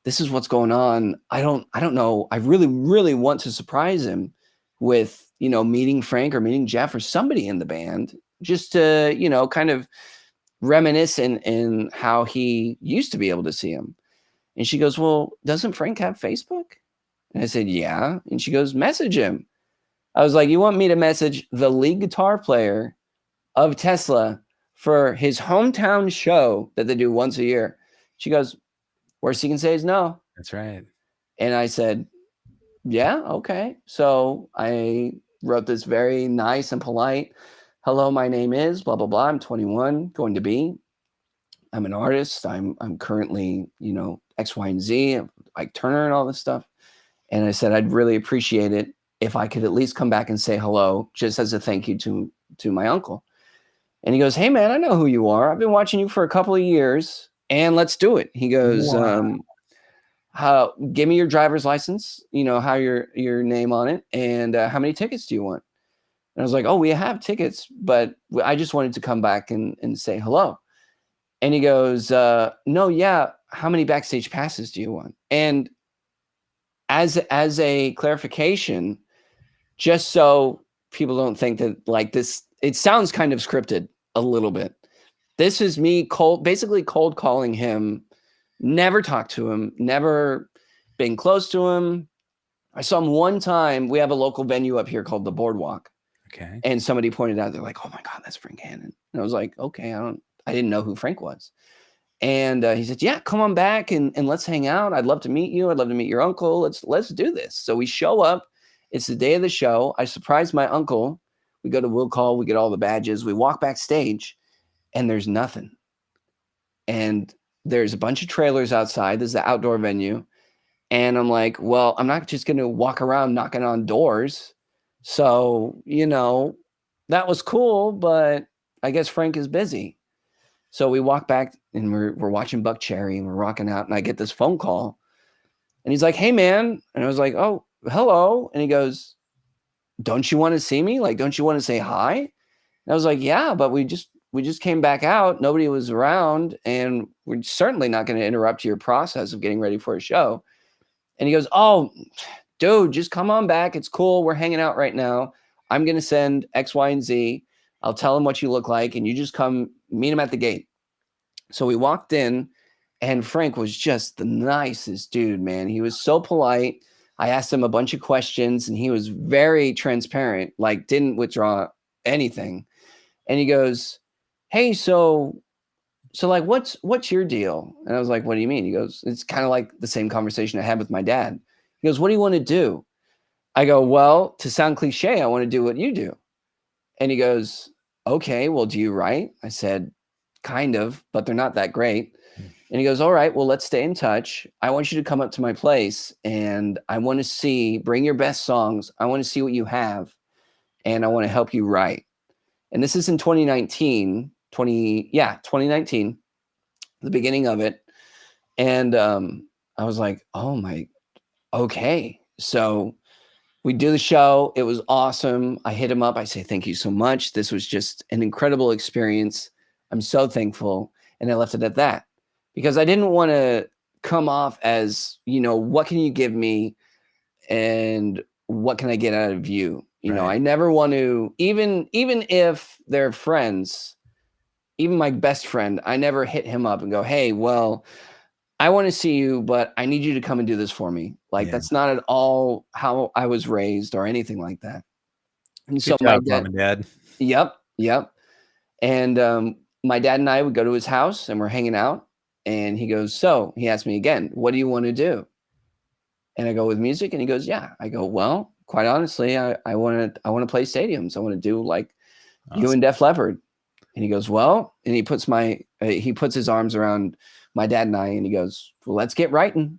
this is what's going on. I don't know. I really, really want to surprise him with, meeting Frank or meeting Jeff or somebody in the band, just to, kind of reminisce in how he used to be able to see him." And she goes, "Well, doesn't Frank have Facebook?" And I said, "Yeah." And she goes, "Message him." I was like, "You want me to message the lead guitar player of Tesla for his hometown show that they do once a year?" She goes, "Worst he can say is no." That's right. And I said, "Yeah, okay." So I wrote this very nice and polite, "Hello, my name is blah blah blah. I'm 21, going to be. I'm an artist. I'm currently, X, Y, and Z, like Turner and all this stuff." And I said, "I'd really appreciate it if I could at least come back and say hello, just as a thank you to my uncle. And he goes, hey man, I know who you are. I've been watching you for a couple of years, and let's do it. He goes, Wow. give me your driver's license, how your name on it, and how many tickets do you want? And I was like, oh, we have tickets, but I just wanted to come back and say hello. And he goes, no, yeah, how many backstage passes do you want? And as a clarification, just so people don't think that like this, it sounds kind of scripted a little bit. This is me basically cold calling him, never talked to him, never been close to him. I saw him one time. We have a local venue up here called the Boardwalk. Okay. And somebody pointed out, they're like, oh my God, that's Frank Hannon. And I was like, okay, I didn't know who Frank was. And he said, yeah, come on back and let's hang out. I'd love to meet you. I'd love to meet your uncle. Let's do this. So we show up. It's the day of the show. I surprise my uncle. We go to Will Call. We get all the badges. We walk backstage and there's nothing. And there's a bunch of trailers outside. This is the outdoor venue. And I'm like, well, I'm not just going to walk around knocking on doors. So, that was cool, but I guess Frank is busy. So we walk back and we're watching Buck Cherry and we're rocking out. And I get this phone call and he's like, hey man. And I was like, oh, hello. And he goes, don't you want to see me? Like, don't you want to say hi? And I was like, yeah, but we just came back out. Nobody was around and we're certainly not going to interrupt your process of getting ready for a show. And he goes, oh, dude, just come on back. It's cool. We're hanging out right now. I'm going to send X, Y, and Z. I'll tell him what you look like, and you just come meet him at the gate. So we walked in, and Frank was just the nicest dude, man. He was so polite. I asked him a bunch of questions, and he was very transparent, like didn't withdraw anything. And he goes, hey, so like, what's your deal? And I was like, what do you mean? He goes, it's kind of like the same conversation I had with my dad. He goes, what do you want to do? I go, well, to sound cliche, I want to do what you do. And he goes, okay, well, do you write? I said, kind of, but they're not that great. And he goes, all right, well, let's stay in touch. I want you to come up to my place and I want to bring your best songs. I want to see what you have. And I want to help you write. And this is in 2019, the beginning of it. And I was like, oh my, okay. So we do the show. It was awesome. I hit him up. I say, thank you so much. This was just an incredible experience. I'm so thankful. And I left it at that because I didn't want to come off as, what can you give me and what can I get out of you? I never want to, even if they're friends, even my best friend, I never hit him up and go, hey, well, I want to see you, but I need you to come and do this for me. Like, that's not at all how I was raised or anything like that. And Good so job, Mom and Dad. Yep. And my dad and I would go to his house and we're hanging out. And he goes, so he asked me again, what do you want to do? And I go, with music. And he goes, yeah. I go, well, quite honestly, I want to play stadiums. I want to do like you and Def Leppard. And he goes, well, and he puts his arms around my dad and I, and he goes, well, let's get writing.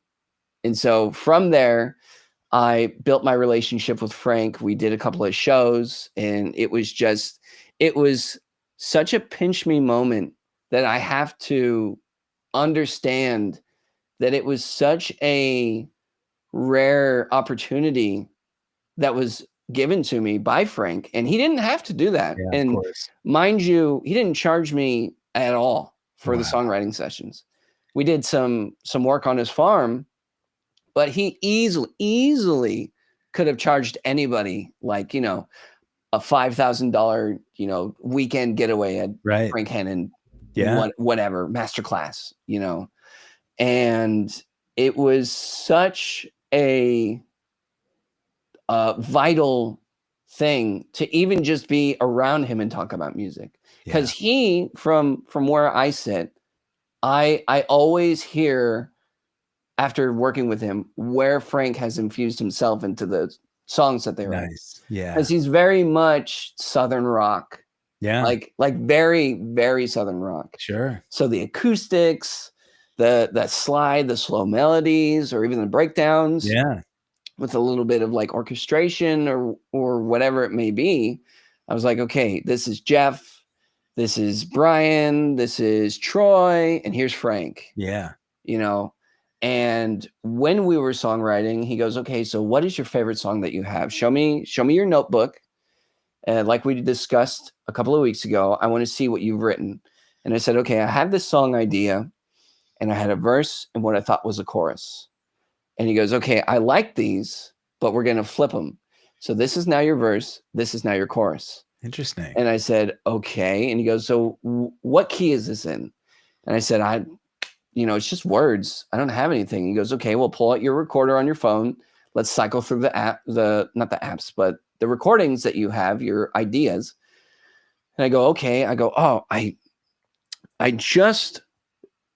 And so from there, I built my relationship with Frank. We did a couple of shows, and it was such a pinch me moment that I have to understand that it was such a rare opportunity that was given to me by Frank, and he didn't have to do that. Yeah, and of course. Mind you, he didn't charge me at all for the songwriting sessions. We did some work on his farm, but he easily could have charged anybody like, a $5,000, weekend getaway at Frank Hannon, whatever, masterclass, and it was such a vital thing to even just be around him and talk about music. Because he, from where I sit, I always hear, after working with him, where Frank has infused himself into the songs that they write. Yeah. Because he's very much Southern rock. Yeah. Like very, very Southern rock. Sure. So the acoustics, the slide, the slow melodies, or even the breakdowns. Yeah. with a little bit of like orchestration or whatever it may be. I was like, okay, this is Jeff, this is Brian, this is Troy, and here's Frank. Yeah. You know, and when we were songwriting, he goes, okay, so what is your favorite song that you have? Show me your notebook. And like we discussed a couple of weeks ago, I want to see what you've written. And I said, okay, I have this song idea, and I had a verse and what I thought was a chorus. And he goes, okay, I like these, but we're going to flip them. So this is now your verse. This is now your chorus. Interesting. And I said, okay. And he goes, so what key is this in? And I said, it's just words. I don't have anything. He goes, okay, well, pull out your recorder on your phone. Let's cycle through not the apps, but the recordings that you have, your ideas. And I go, okay. I go, oh, I just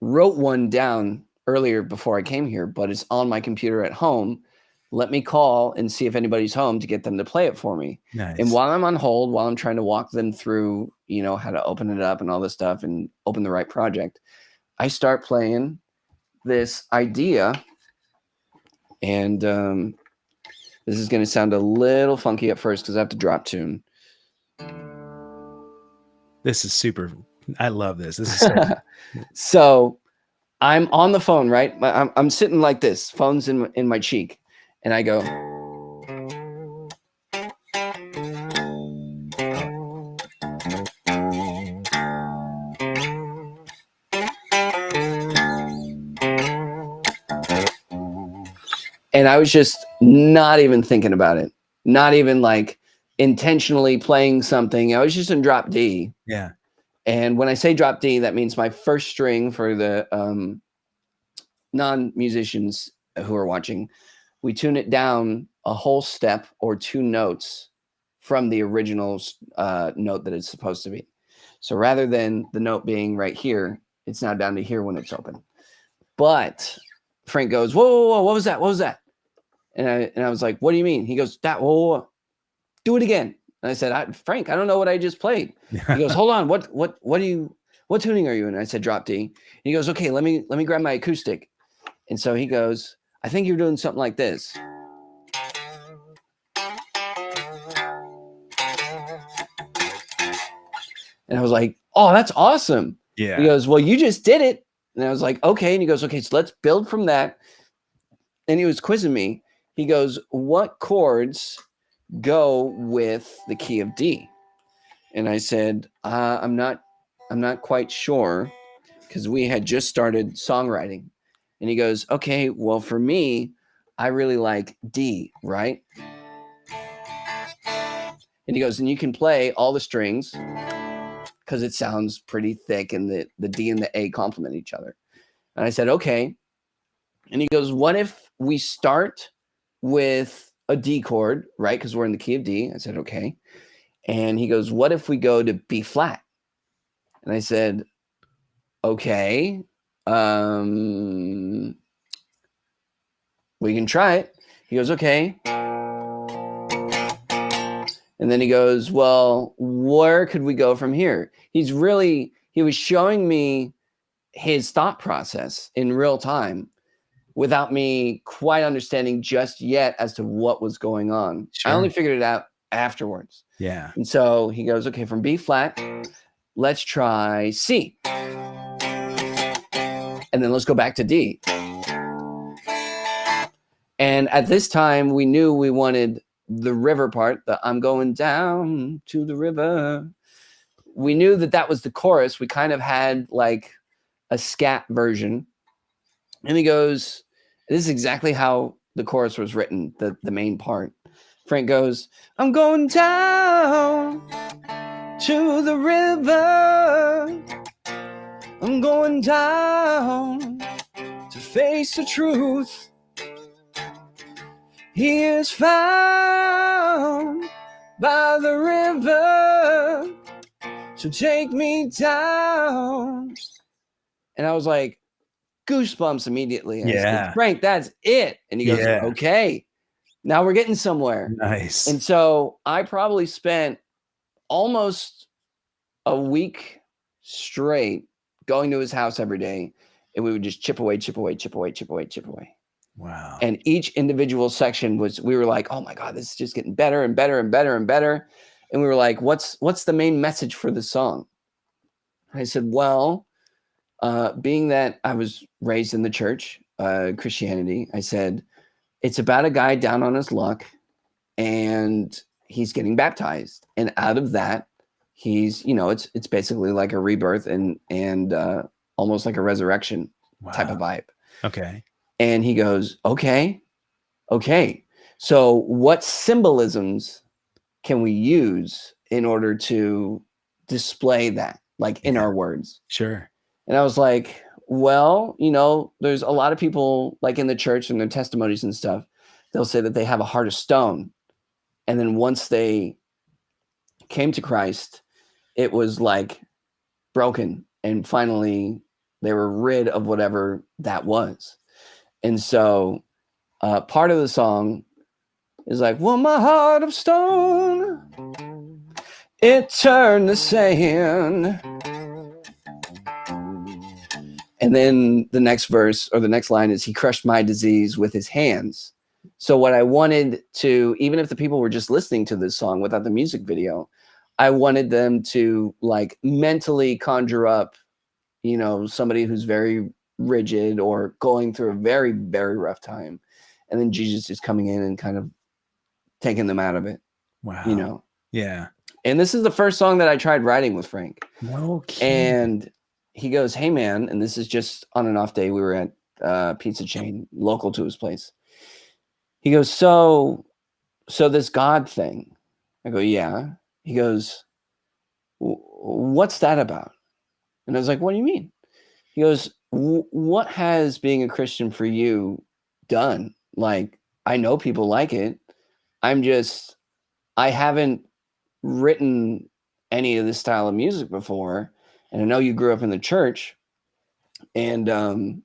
wrote one down earlier before I came here, but it's on my computer at home. Let me call and see if anybody's home to get them to play it for me. Nice. And while I'm on hold, while I'm trying to walk them through, how to open it up and all this stuff and open the right project, I start playing this idea. And this is going to sound a little funky at first because I have to drop tune. This is super. I love this. This is so So I'm on the phone, right? I'm sitting like this, phone's in my cheek, and I go. And I was just not even thinking about it, not even like intentionally playing something. I was just in drop D. Yeah. And when I say drop D, that means my first string for the non-musicians who are watching. We tune it down a whole step or 2 notes from the original note that it's supposed to be. So rather than the note being right here, it's now down to here when it's open. But Frank goes, whoa, what was that? What was that? And I was like, what do you mean? He goes, whoa, do it again. And I said, Frank, I don't know what I just played. He goes, hold on, what tuning are you in? And I said, drop D. And he goes, okay, let me grab my acoustic. And so he goes, I think you're doing something like this. And I was like, oh, that's awesome. Yeah. He goes, well, you just did it. And I was like, okay. And he goes, okay, so let's build from that. And he was quizzing me. He goes, what chords go with the key of D? And I said, I'm not quite sure, because we had just started songwriting. And he goes, okay, well, for me, I really like D, right? And he goes, and you can play all the strings because it sounds pretty thick, and the D and the A complement each other. And I said, okay. And he goes, what if we start with a D chord, right? Because we're in the key of D. I said, okay. And he goes, what if we go to B flat? And I said, okay. We can try it. He goes, okay. And then he goes, well, where could we go from here? He was showing me his thought process in real time without me quite understanding just yet as to what was going on. Sure. I only figured it out afterwards. Yeah. And so he goes, okay, from B flat, let's try C. And then let's go back to D. And at this time, we knew we wanted the river part, the I'm going down to the river. We knew that was the chorus. We kind of had like a scat version. And he goes, this is exactly how the chorus was written, the main part. Frank goes, I'm going down to the river. I'm going down to face the truth. He is found by the river, so take me down. And I was like, goosebumps immediately. And I said, Frank, that's it. And he goes, okay, now we're getting somewhere. Nice. And so I probably spent almost a week straight going to his house every day, and we would just chip away. Wow. And each individual section we were like, oh my God, this is just getting better and better and better and better. And we were like, what's the main message for the song? And I said, well, being that I was raised in the church, Christianity, I said, it's about a guy down on his luck and he's getting baptized. And out of that, he's, it's basically like a rebirth and almost like a resurrection type of vibe. Okay. And he goes, okay. So what symbolisms can we use in order to display that, like in our words? Sure. And I was like, well, there's a lot of people like in the church and their testimonies and stuff, they'll say that they have a heart of stone. And then once they came to Christ, it was like broken. And finally, they were rid of whatever that was. And so part of the song is like, well, my heart of stone, it turned to sand. And then the next verse or the next line is, he crushed my disease with his hands. So what I wanted to, even if the people were just listening to this song without the music video, I wanted them to like mentally conjure up, somebody who's very rigid or going through a very, very rough time. And then Jesus is coming in and kind of taking them out of it. Wow. Yeah. And this is the first song that I tried writing with Frank. Okay. And he goes, hey man, and this is just on an off day. We were at a pizza chain local to his place. He goes, so this God thing. I go, yeah. He goes, what's that about? And I was like, what do you mean? He goes, what has being a Christian for you done? Like, I know people like it. I haven't written any of this style of music before. And I know you grew up in the church. And, I'm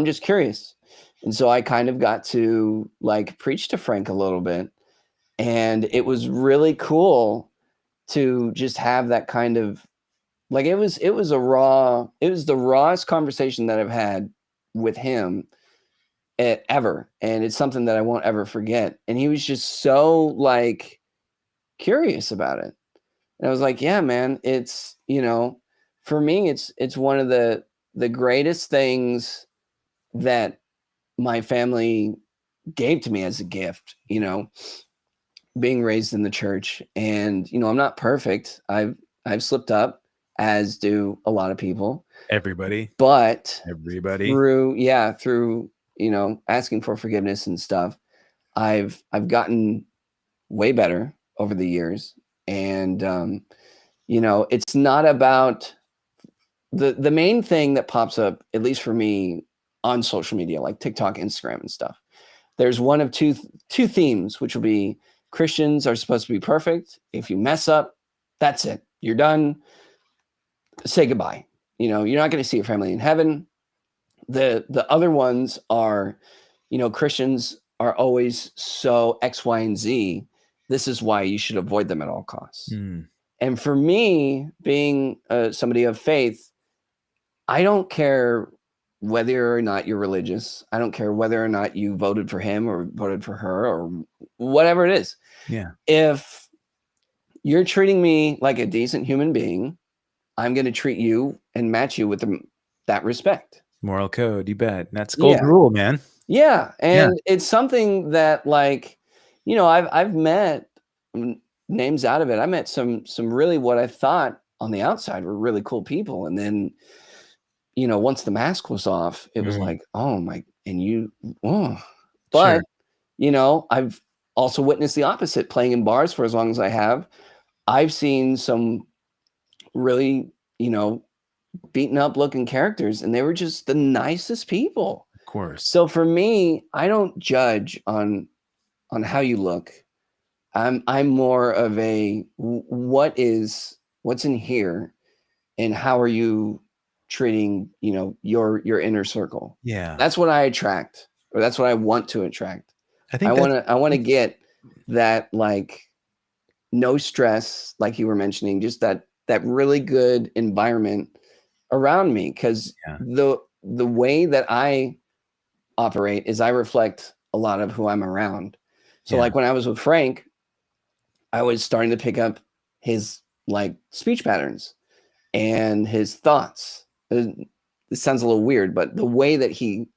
just curious. And so I kind of got to like preach to Frank a little bit. And it was really cool to just have that kind of, like, it was the rawest conversation that I've had with him ever. And it's something that I won't ever forget. And he was just so like curious about it. And I was like, yeah, man, it's, for me, it's one of the greatest things that my family gave to me as a gift, being raised in the church. And, I'm not perfect. I've slipped up, as do a lot of people. Everybody. But everybody through, asking for forgiveness and stuff, I've gotten way better over the years. And, it's not about the main thing that pops up, at least for me, on social media, like TikTok, Instagram, and stuff. There's one of two themes, which will be Christians are supposed to be perfect. If you mess up, that's it. You're done. Say goodbye. You're not going to see your family in heaven. The other ones are, Christians are always so X, Y, and Z. This is why you should avoid them at all costs. And for me, being somebody of faith, I don't care whether or not you're religious. I don't care whether or not you voted for him or voted for her or whatever it is. Yeah. If you're treating me like a decent human being, I'm going to treat you and match you with that respect. Moral code, you bet. That's golden rule, man. Yeah. And it's something that, like, I've met, names out of it. I met some really, what I thought on the outside were really cool people. And then, once the mask was off, it was like, oh my, but, sure. I've also witnessed the opposite, playing in bars for as long as I have. I've seen some really, beaten up looking characters, and they were just the nicest people. Of course. So for me, I don't judge on how you look. I'm more of a, what's in here, and how are you treating, your inner circle? Yeah. That's what I attract, or that's what I want to attract. I want to get that, like, no stress, like you were mentioning, just that really good environment around me. Because the way that I operate is I reflect a lot of who I'm around. So Yeah. like when I was with Frank, I was starting to pick up his like speech patterns and his thoughts. It sounds a little weird, but the way that he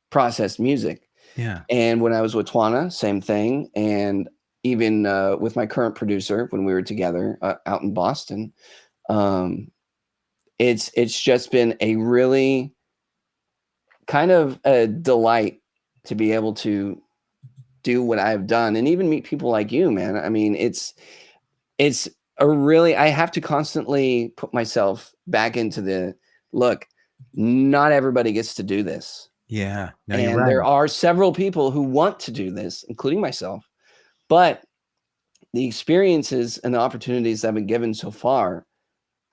processed music. Yeah. And when I was with Twana, same thing. And even with my current producer, when we were together out in Boston, um, it's just been a really kind of a delight to be able to do what I've done and even meet people like you, man. I mean, it's a really, I have to constantly put myself back into the look. Not everybody gets to do this. Yeah. No, you're And right. there are several people who want to do this, including myself. But the experiences and the opportunities I've been given so far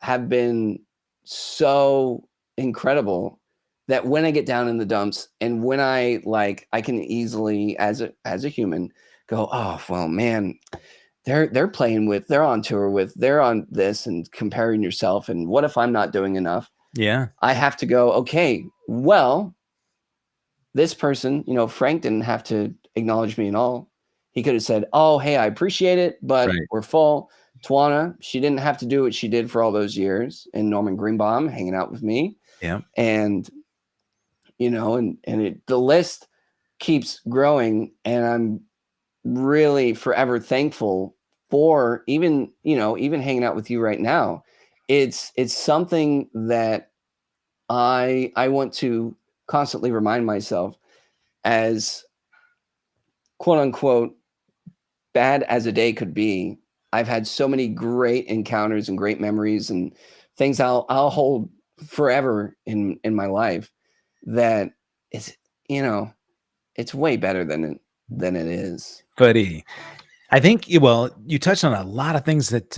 have been so incredible that when I get down in the dumps and when I can easily as a human go, oh well, man, they're playing with, they're on tour with, they're on this, and comparing yourself, and what if I'm not doing enough? Yeah. I have to go, okay, well, this person, Frank didn't have to acknowledge me at all. He could have said, oh, hey, I appreciate it, but Right. we're full. Twana, she didn't have to do what she did for all those years. And Norman Greenbaum hanging out with me. Yeah. And, the list keeps growing. And I'm really forever thankful for even hanging out with you right now. It's something that I want to constantly remind myself, as quote unquote bad as a day could be, I've had so many great encounters and great memories and things I'll hold forever in my life, that it's it's way better than it is. Buddy, I think, well, you touched on a lot of things that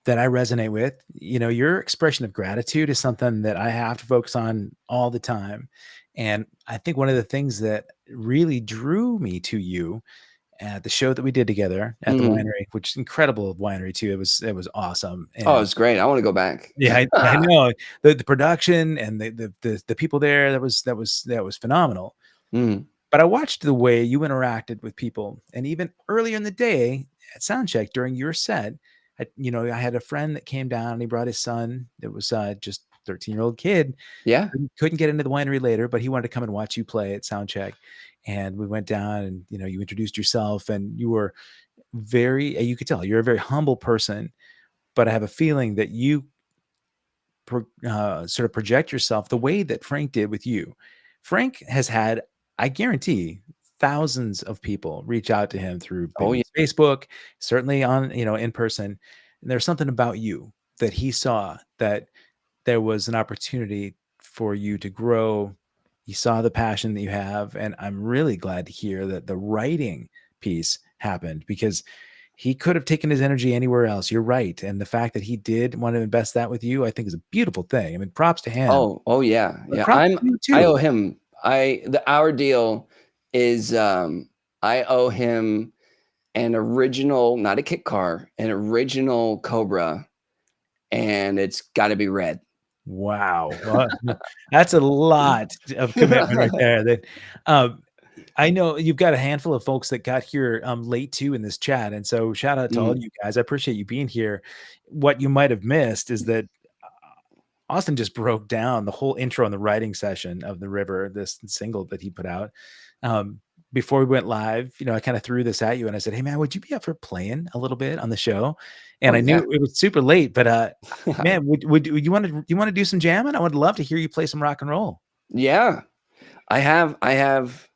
that I resonate with. Your expression of gratitude is something that I have to focus on all the time. And I think one of the things that really drew me to you at the show that we did together at the Mhm. winery, which is incredible winery too. It was awesome. Oh, And it's great. I want to go back. yeah, I know the production and the people there, that was phenomenal. Mhm. But I watched the way you interacted with people, and even earlier in the day at soundcheck during your set, I had a friend that came down and he brought his son. It was just 13-year-old kid. Yeah. Couldn't get into the winery later, but he wanted to come and watch you play at soundcheck. And we went down, and you introduced yourself, and you were you could tell you're a very humble person. But I have a feeling that you sort of project yourself the way that Frank did with you. Frank has had, I guarantee, thousands of people reach out to him through Oh maybe yeah. Facebook, certainly on, in person. And there's something about you that he saw, that there was an opportunity for you to grow. He saw the passion that you have. And I'm really glad to hear that the writing piece happened, because he could have taken his energy anywhere else. You're right. And the fact that he did want to invest that with you, I think is a beautiful thing. I mean, props to him, Oh yeah. but Yeah. props to you I too. owe him. Our deal is I owe him an original, not a kit car, an original Cobra, and it's got to be red. Wow. Well, that's a lot of commitment right there. That um, I know you've got a handful of folks that got here late too in this chat. And so shout out to all Mm, you guys. I appreciate you being here. What you might have missed is that Austin just broke down the whole intro and the writing session of The River, this single that he put out. Um, Before we went live, I kind of threw this at you and I said, "Hey man, would you be up for playing a little bit on the show?" And oh I knew yeah. it was super late, but man, would you want to do some jamming? I would love to hear you play some rock and roll. Yeah. I have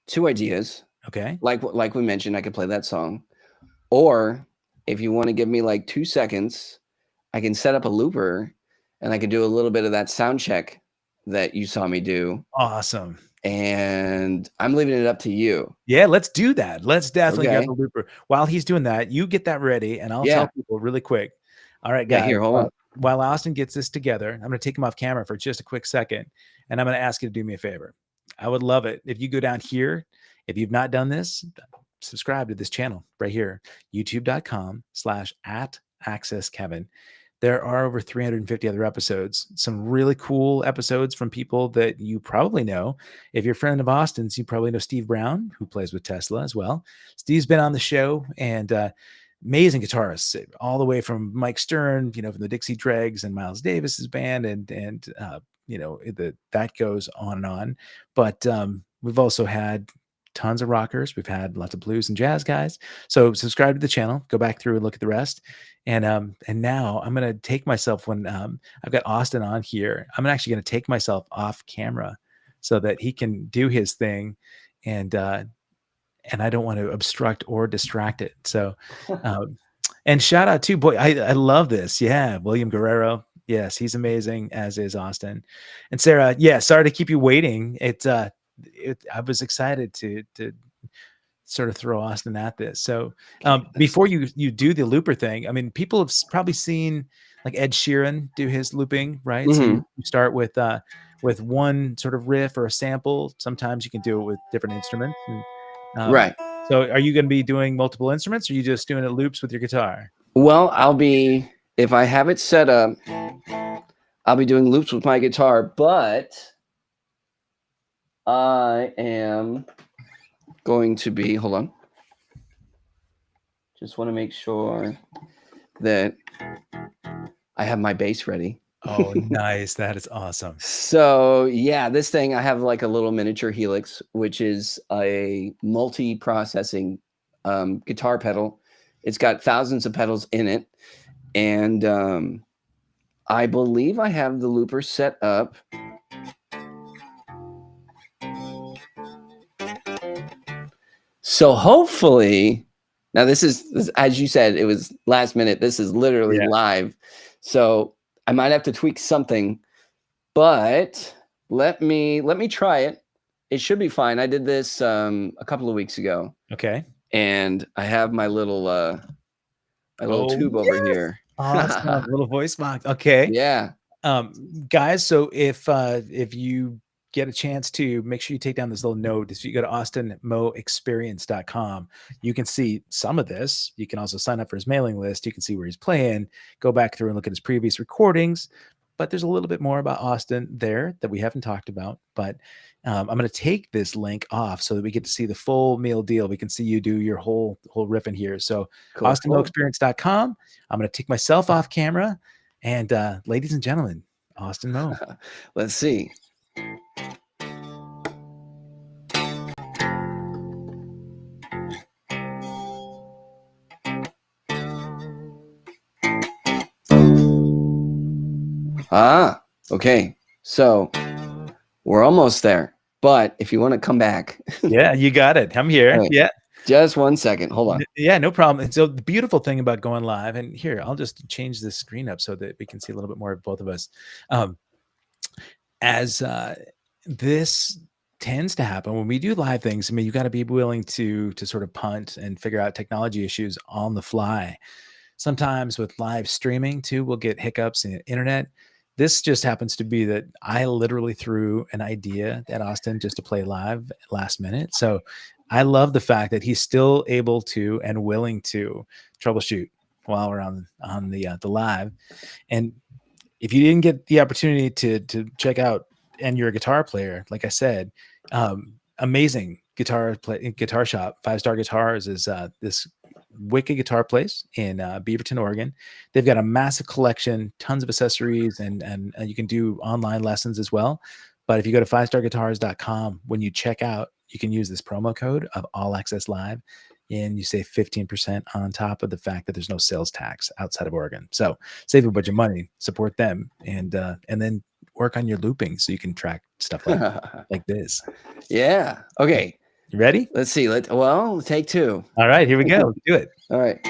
two ideas. Okay. Like we mentioned, I could play that song, or if you want to give me like 2 seconds, I can set up a looper and I can do a little bit of that sound check that you saw me do. Awesome. And I'm leaving it up to you. Yeah, let's do that. Let's definitely grab Okay. the looper. While he's doing that, you get that ready, and I'll Yeah. tell people really quick. All right, Yeah. guys. Here, hold on. While Austin gets this together, I'm going to take him off camera for just a quick second, and I'm going to ask you to do me a favor. I would love it if you go down here. If you've not done this, subscribe to this channel right here, youtube.com/@accesskevin. there are over 350 other episodes, some really cool episodes from people that you probably know. If you're a friend of Austin's, you probably know Steve Brown, who plays with Tesla as well. Steve's been on the show, and amazing guitarists, all the way from Mike Stern, from the Dixie Dregs and Miles Davis's band, and that goes on and on. But we've also had tons of rockers. We've had lots of blues and jazz guys. So subscribe to the channel, go back through and look at the rest. And now I'm gonna take myself, when I've got Austin on here, I'm actually gonna take myself off camera so that he can do his thing, and I don't want to obstruct or distract it. So and shout out to, boy, I love this. Yeah, William Guerrero. Yes, he's amazing, as is Austin. And Sarah, yeah, sorry to keep you waiting. I was excited to sort of throw Austin at this. So before you do the looper thing, I mean, people have probably seen like Ed Sheeran do his looping, right? So you start with one sort of riff or a sample. Sometimes you can do it with different instruments. And, Right. So are you going to be doing multiple instruments, or are you just doing it loops with your guitar? Well, if I have it set up, I'll be doing loops with my guitar, but I am going to be, hold on. Just want to make sure that I have my bass ready. Oh, nice. That is awesome. So yeah, this thing, I have like a little miniature Helix, which is a multi-processing guitar pedal. It's got thousands of pedals in it. And I believe I have the looper set up. So hopefully, now this is, as you said, it was last minute. This is literally live. So I might have to tweak something, but let me try it. It should be fine. I did this a couple of weeks ago. Okay. And I have my little tube over here. Awesome. Little voice box. Okay. Yeah. Guys, so if you get a chance to, make sure you take down this little note. If you go to austinmoexperience.com, you can see some of this. You can also sign up for his mailing list. You can see where he's playing, go back through and look at his previous recordings. But there's a little bit more about Austin there that we haven't talked about. But I'm going to take this link off so that we get to see the full meal deal. We can see you do your whole riff in here. So cool. austinmoexperience.com. I'm going to take myself off camera. And ladies and gentlemen, Austin Mo. Let's see. Okay. So we're almost there. But if you want to come back. Yeah, you got it. I'm here. Right. Yeah. Just 1 second. Hold on. Yeah, no problem. And so the beautiful thing about going live, and here, I'll just change this screen up so that we can see a little bit more of both of us. As this tends to happen when we do live things, I mean, you got to be willing to sort of punt and figure out technology issues on the fly. Sometimes with live streaming too, we'll get hiccups in the internet. This just happens to be that I literally threw an idea at Austin just to play live last minute. So I love the fact that he's still able to and willing to troubleshoot while we're on the live. And if you didn't get the opportunity to check out, and you're a guitar player, like I said, amazing guitar shop, 5-Star Guitars is this wicked guitar place in Beaverton, Oregon. They've got a massive collection, tons of accessories, and you can do online lessons as well. But if you go to 5starguitars.com, when you check out, you can use this promo code of All Access Live, and you save 15% on top of the fact that there's no sales tax outside of Oregon. So save a bunch of money, support them, and then work on your looping so you can track stuff like this. Yeah. Okay. You ready? Let's see. Well, take two. All right, here we go. Do it. All right.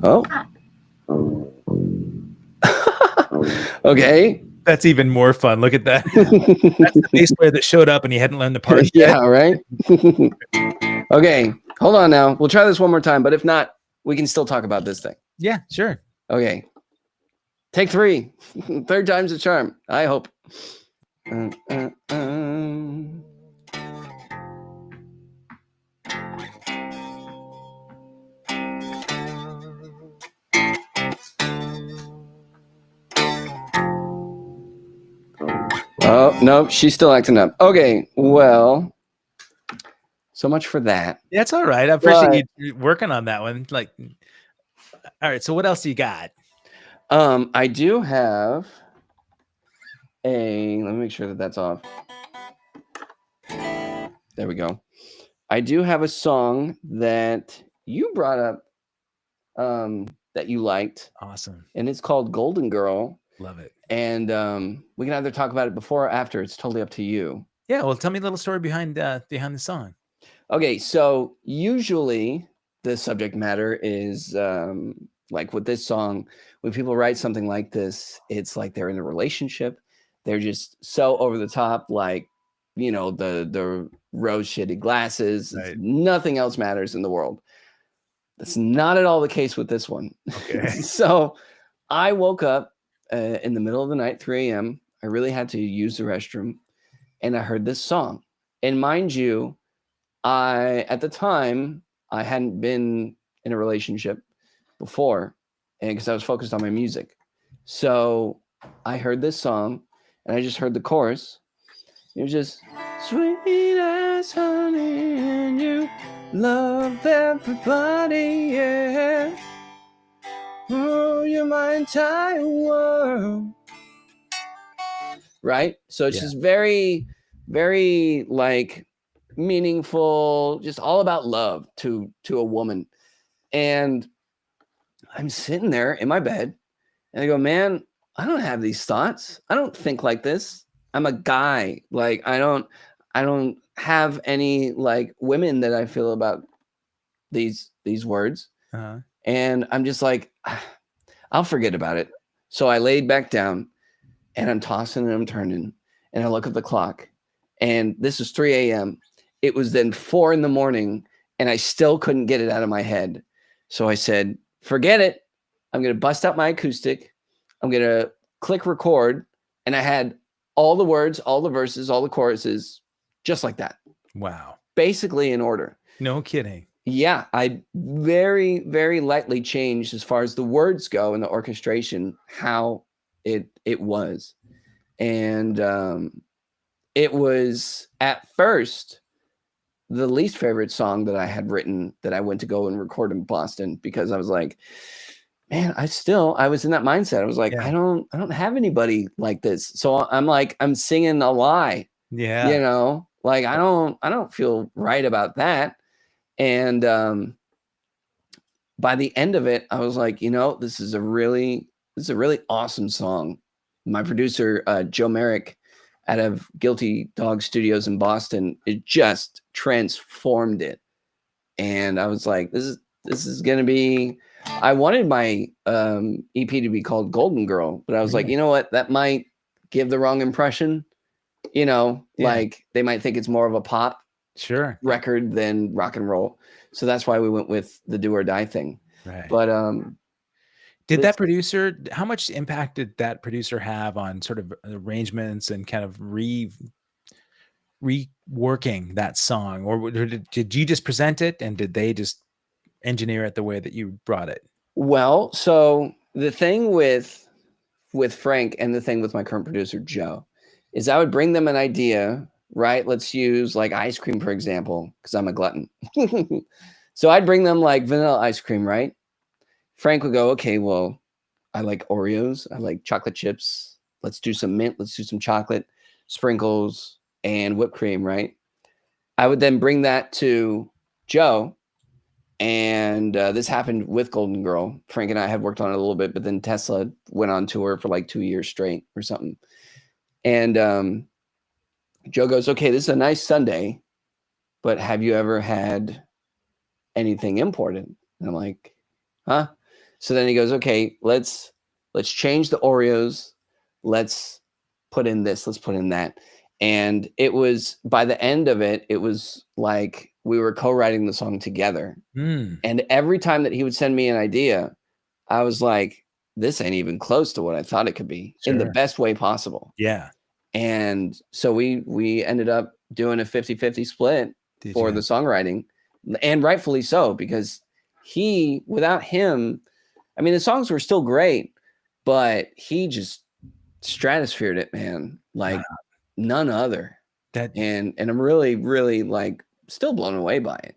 Oh. Okay. That's even more fun. Look at that. That's the bass player that showed up and he hadn't learned the parts yet. Yeah, right? Okay, hold on now. We'll try this one more time, but if not, we can still talk about this thing. Yeah, sure. Okay. Take 3. Third time's a charm, I hope. Oh, no, she's still acting up. Okay, well, so much for that. Yeah, it's all right. I appreciate you working on that one. Like, all right, so what else you got? I do have let me make sure that that's off. There we go. I do have a song that you brought up that you liked. Awesome. And it's called Golden Girl. Love it. And we can either talk about it before or after. It's totally up to you. Yeah, well, tell me a little story behind the song. Okay, so usually the subject matter is like with this song, when people write something like this, it's like they're in a relationship. They're just so over the top, like, you know, the rose shaded glasses. Right. Nothing else matters in the world. That's not at all the case with this one. Okay. So I woke up in the middle of the night, 3 a.m. I really had to use the restroom, and I heard this song. And mind you, at the time, I hadn't been in a relationship before, and because I was focused on my music. So I heard this song, and I just heard the chorus. It was just, sweet as honey, and you love everybody, yeah. Oh, you're my entire world. Right? So it's just very, very like meaningful, just all about love to a woman. And I'm sitting there in my bed and I go, man, I don't have these thoughts. I don't think like this. I'm a guy. Like I don't have any like women that I feel about these words. Uh-huh. And I'm just like, I'll forget about it. So I laid back down and I'm tossing and I'm turning and I look at the clock and this is 3 a.m. It was then 4 a.m. and I still couldn't get it out of my head. So I said, forget it. I'm going to bust out my acoustic. I'm going to click record. And I had all the words, all the verses, all the choruses, just like that. Wow. Basically in order. No kidding. Yeah, I very, very lightly changed as far as the words go and the orchestration, how it was. And it was at first the least favorite song that I had written that I went to go and record in Boston because I was like, man, I was in that mindset. I was like, I don't have anybody like this. So I'm like, I'm singing a lie. Yeah. You know, like I don't feel right about that. And by the end of it, I was like, you know, this is a really awesome song. My producer, Joe Merrick, out of Guilty Dog Studios in Boston, it just transformed it. And I was like, this is gonna be. I wanted my EP to be called Golden Girl, but I was like, you know what, that might give the wrong impression. You know, like they might think it's more of a pop record than rock and roll. So that's why we went with the Do or Die thing. Right. But did that producer, how much impact did that producer have on sort of arrangements and kind of reworking that song? Or did you just present it and did they just engineer it the way that you brought it? Well, so the thing with Frank and the thing with my current producer, Joe, is I would bring them an idea, right? Let's use like ice cream, for example, because I'm a glutton. So I'd bring them like vanilla ice cream, right? Frank would go, okay, well, I like Oreos. I like chocolate chips. Let's do some mint. Let's do some chocolate, sprinkles, and whipped cream, right? I would then bring that to Joe. And this happened with Golden Girl. Frank and I had worked on it a little bit, but then Tesla went on tour for like 2 years straight or something. And Joe goes, okay, this is a nice Sunday, but have you ever had anything imported? And I'm like, huh? So then he goes, okay, let's change the Oreos. Let's put in this, let's put in that. And it was, by the end of it, it was like we were co-writing the song together. And every time that he would send me an idea, I was like, this ain't even close to what I thought it could be, in the best way possible. Yeah. And so we ended up doing a 50-50 split for the songwriting, and rightfully so, because without him, I mean, the songs were still great, but he just stratosphered it, man, like none other. And I'm really, really like still blown away by it.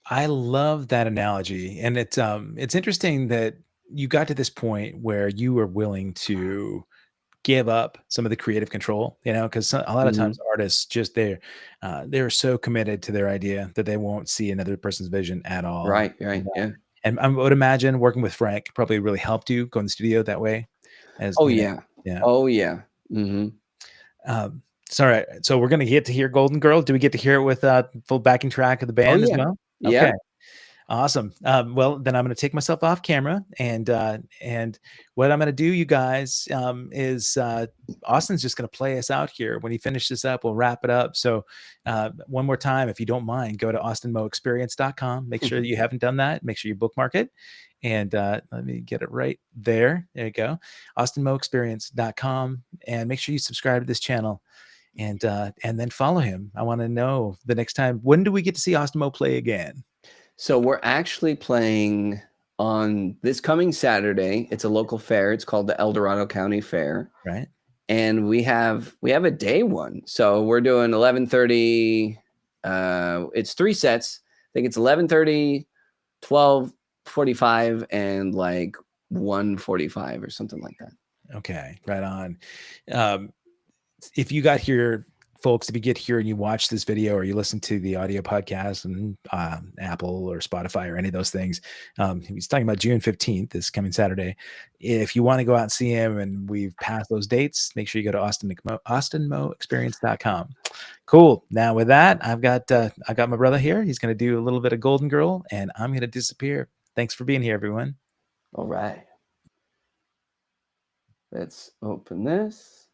I love that analogy. And it's interesting that you got to this point where you were willing to give up some of the creative control, because a lot of times artists just they're so committed to their idea that they won't see another person's vision at all. Right. Yeah. And I would imagine working with Frank probably really helped you go in the studio that way. Yeah. Oh yeah. Sorry. So we're going to get to hear Golden Girl. Do we get to hear it with full backing track of the band as well? Okay. Yeah. Awesome. Well, then I'm going to take myself off camera, and what I'm going to do, you guys, is Austin's just going to play us out here. When he finishes up, we'll wrap it up. So one more time, if you don't mind, go to austinmoexperience.com. Make sure that you haven't done that. Make sure you bookmark it. And let me get it right there. There you go. austinmoexperience.com. And make sure you subscribe to this channel. And then follow him. I want to know the next time, when do we get to see Austin Mo play again? So we're actually playing on this coming Saturday. It's a local fair. It's called the El Dorado County Fair. Right. And we have a day one. So we're doing 11:30. It's 3 sets. I think it's 11:30, 12:45, and like 1:45 or something like that. Okay, right on. If you got here, folks, if you get here and you watch this video or you listen to the audio podcast and Apple or Spotify or any of those things, he's talking about June 15th, this coming Saturday. If you want to go out and see him and we've passed those dates, make sure you go to austinmoexperience.com. Cool. Now with that, I've got my brother here. He's going to do a little bit of Golden Girl, and I'm going to disappear. Thanks for being here, everyone. All right. Let's open this.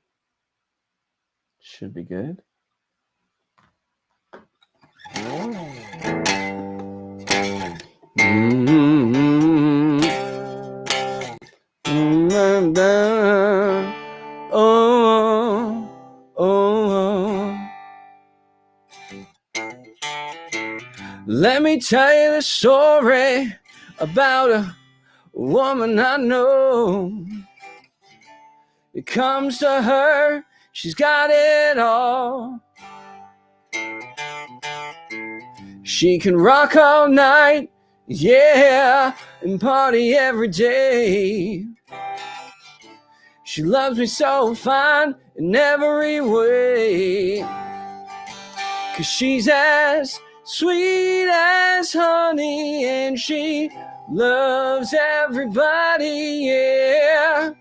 Should be good. Let me tell you the story about a woman I know. It comes to her, she's got it all. She can rock all night, yeah, and party every day. She loves me so fine in every way. 'Cause she's as sweet as honey, and she loves everybody, yeah.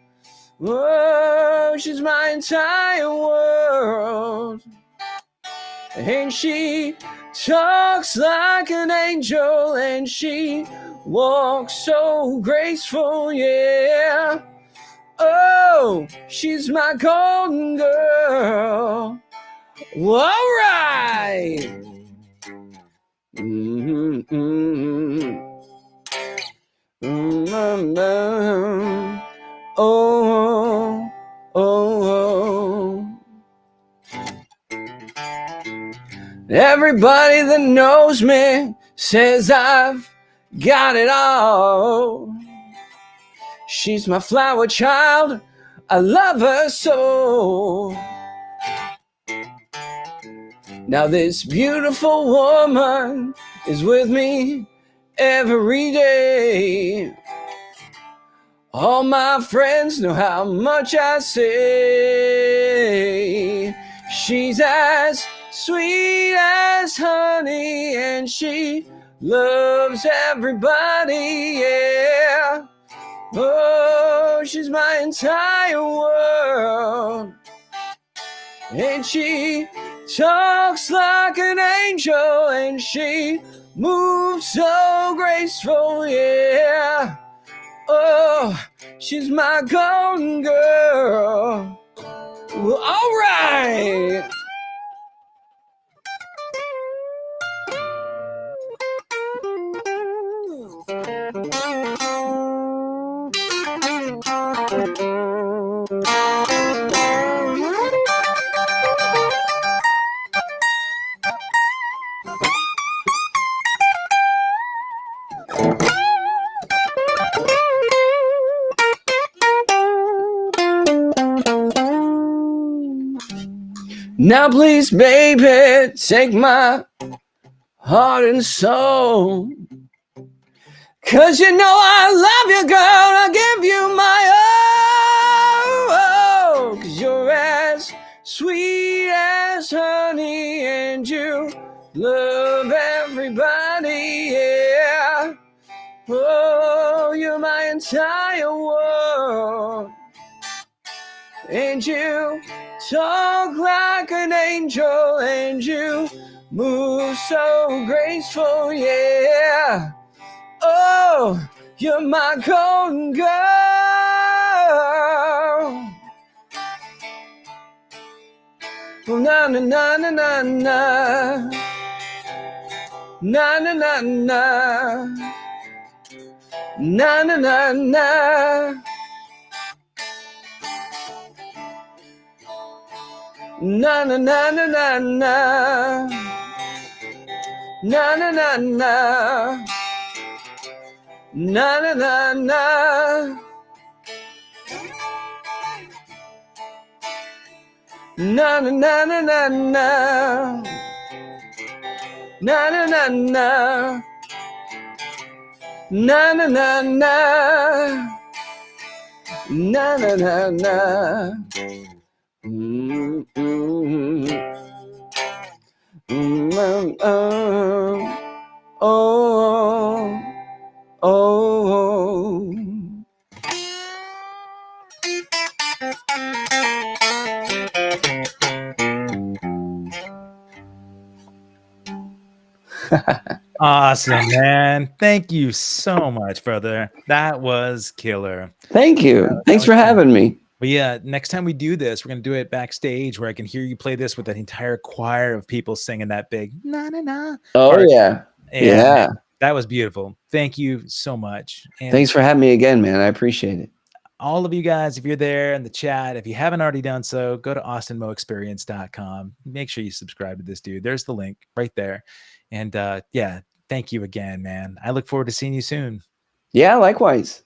Oh, she's my entire world. And she talks like an angel, and she walks so graceful, yeah. Oh, she's my golden girl. All right. Oh, oh, oh. Everybody that knows me says I've got it all. She's my flower child, I love her so. Now this beautiful woman is with me every day. All my friends know how much I say. She's as sweet as honey, and she loves everybody, yeah. Oh, she's my entire world. And she talks like an angel, and she moves so graceful, yeah. Oh, she's my golden girl. All right. Now please, baby, take my heart and soul. 'Cause you know I love you, girl. I'll give you my all. 'Cause you're as sweet as honey, and you love everybody, yeah. Oh, you're my entire world. And you talk like an angel, and you move so graceful, yeah. Oh, you're my golden girl. Oh, na na na na na na. Na na na na. Na na na na. Na na na na na na. Na na na na. Na na na na. Na na na na na na. Na na na na. Na na na na. Na na na na. Oh, oh. Awesome, man. Thank you so much, brother. That was killer. Thank you. Thanks for having me. But yeah, next time we do this, we're going to do it backstage where I can hear you play this with an entire choir of people singing that big na na na. Oh, part. yeah. And Yeah. that was beautiful. Thank you so much. And thanks for having me again, man. I appreciate it. all of you guys, if you're there in the chat, if you haven't already done so, go to austinmoexperience.com. Make sure you subscribe to this dude. There's the link right there. And yeah, thank you again, man. I look forward to seeing you soon. Yeah, likewise.